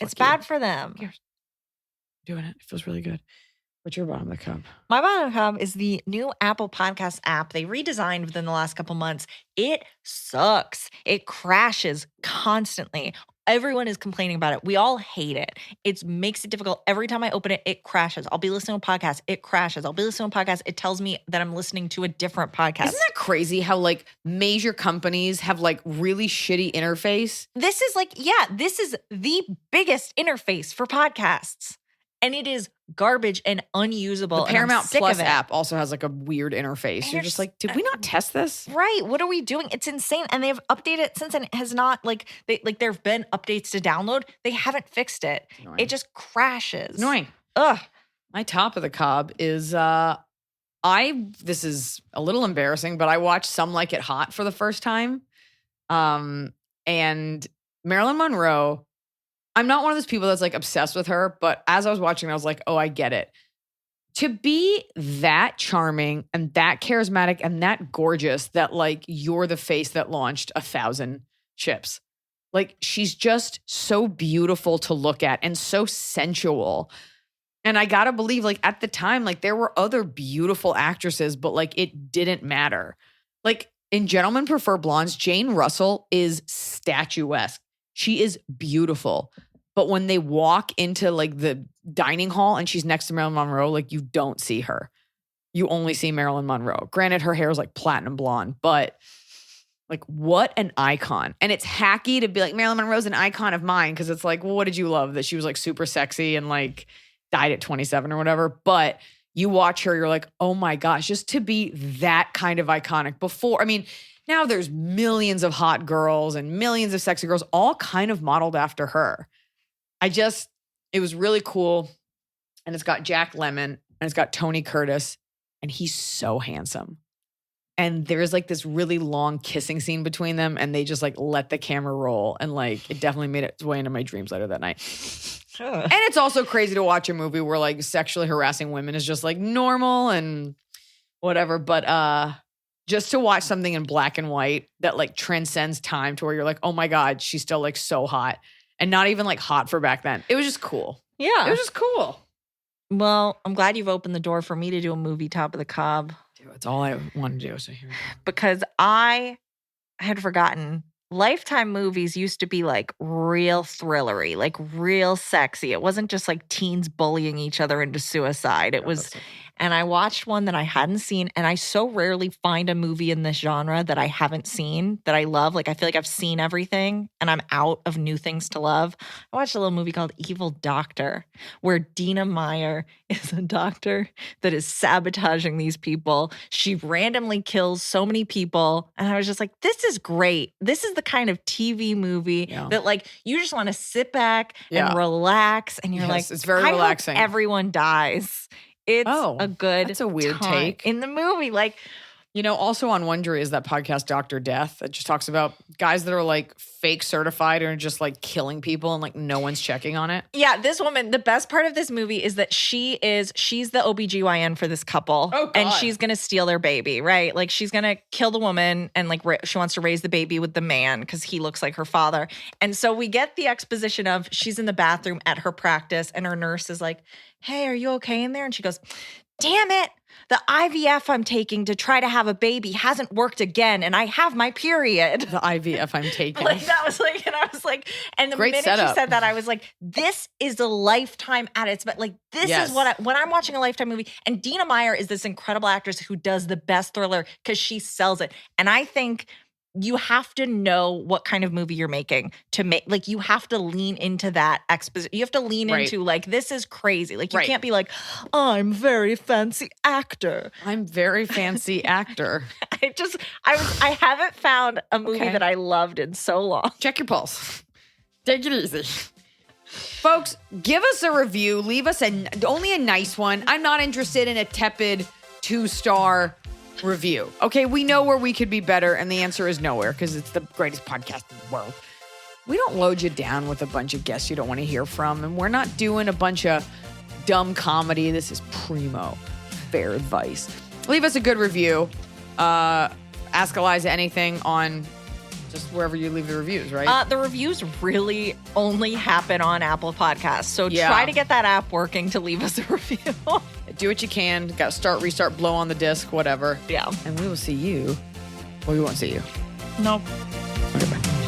It's bad for them. Doing it. It feels really good. What's your bottom of the cup? My bottom of the cup is the new Apple Podcast app. They redesigned within the last couple months. It sucks. It crashes constantly. Everyone is complaining about it. We all hate it. It makes it difficult. Every time I open it, it crashes. I'll be listening to a podcast. It crashes. I'll be listening to a podcast. It tells me that I'm listening to a different podcast. Isn't that crazy how like major companies have like really shitty interface? This is the biggest interface for podcasts. And it is garbage and unusable. The Paramount Plus of it. app also has like a weird interface. You're just like, did we not test this? Right. What are we doing? It's insane. And they've updated it since, and it has not there have been updates to download. They haven't fixed it. Annoying. It just crashes. Annoying. Ugh. My top of the cob is this is a little embarrassing, but I watched Some Like It Hot for the first time. And Marilyn Monroe, I'm not one of those people that's like obsessed with her, but as I was watching, I was like, oh, I get it. To be that charming and that charismatic and that gorgeous that like you're the face that launched 1,000 ships. Like she's just so beautiful to look at and so sensual. And I gotta believe like at the time, like there were other beautiful actresses, but like it didn't matter. Like in Gentlemen Prefer Blondes, Jane Russell is statuesque. She is beautiful. But when they walk into like the dining hall and she's next to Marilyn Monroe, like you don't see her. You only see Marilyn Monroe. Granted, her hair is like platinum blonde, but like what an icon. And it's hacky to be like, Marilyn Monroe's an icon of mine because it's like, well, what did you love? That she was like super sexy and like died at 27 or whatever. But you watch her, you're like, oh my gosh, just to be that kind of iconic before. I mean, now there's millions of hot girls and millions of sexy girls, all kind of modeled after her. It was really cool. And it's got Jack Lemmon and it's got Tony Curtis and he's so handsome. And there's like this really long kissing scene between them and they just like let the camera roll and like it definitely made its way into my dreams later that night. And it's also crazy to watch a movie where like sexually harassing women is just like normal and whatever. But just to watch something in black and white that like transcends time to where you're like, oh my God, she's still like so hot and not even like hot for back then. It was just cool. Yeah. It was just cool. Well, I'm glad you've opened the door for me to do a movie Top of the Cob. Dude, it's all I want to do. So here we go. Because I had forgotten Lifetime movies used to be like real thrillery, like real sexy. It wasn't just like teens bullying each other into suicide. It was, and I watched one that I hadn't seen, and I so rarely find a movie in this genre that I haven't seen that I love. Like I feel like I've seen everything and I'm out of new things to love. I watched a little movie called Evil Doctor where Dina Meyer is a doctor that is sabotaging these people. She randomly kills so many people. And I was just like, this is great. This is the kind of TV movie that like you just want to sit back and relax. And you're like, it's very relaxing. I hope everyone dies. It's a good that's a weird time take in the movie. Like, you know, also on Wondery is that podcast Dr. Death that just talks about guys that are like fake certified and just like killing people and like no one's checking on it. Yeah, this woman, the best part of this movie is that she's the OBGYN for this couple. Oh, God. And she's going to steal their baby, right? Like she's going to kill the woman and like she wants to raise the baby with the man because he looks like her father. And so we get the exposition of she's in the bathroom at her practice and her nurse is like, hey, are you okay in there? And she goes, damn it. The IVF I'm taking to try to have a baby hasn't worked again, and I have my period. The IVF I'm taking. Like that was like, and I was like, and the Great minute setup. she said that, I was like, this is a Lifetime at its best. Like this is what when I'm watching a Lifetime movie, and Dina Meyer is this incredible actress who does the best thriller because she sells it. And I think you have to know what kind of movie you're making to make, like you have to lean into that exposition. You have to lean into like, this is crazy. Like you can't be like, I'm very fancy actor. I'm very fancy actor. I haven't found a movie that I loved in so long. Check your pulse. Take it easy. Folks, give us a review. Leave us only a nice one. I'm not interested in a tepid 2-star review. Okay, we know where we could be better, and the answer is nowhere because it's the greatest podcast in the world. We don't load you down with a bunch of guests you don't want to hear from, and we're not doing a bunch of dumb comedy. This is primo, fair advice. Leave us a good review. Ask Iliza anything on just wherever you leave the reviews, right? The reviews really only happen on Apple Podcasts, so try to get that app working to leave us a review. Do what you can. Got to start, restart, blow on the disc, whatever. Yeah. And we will see you. Well, we won't see you. Nope. Okay, bye.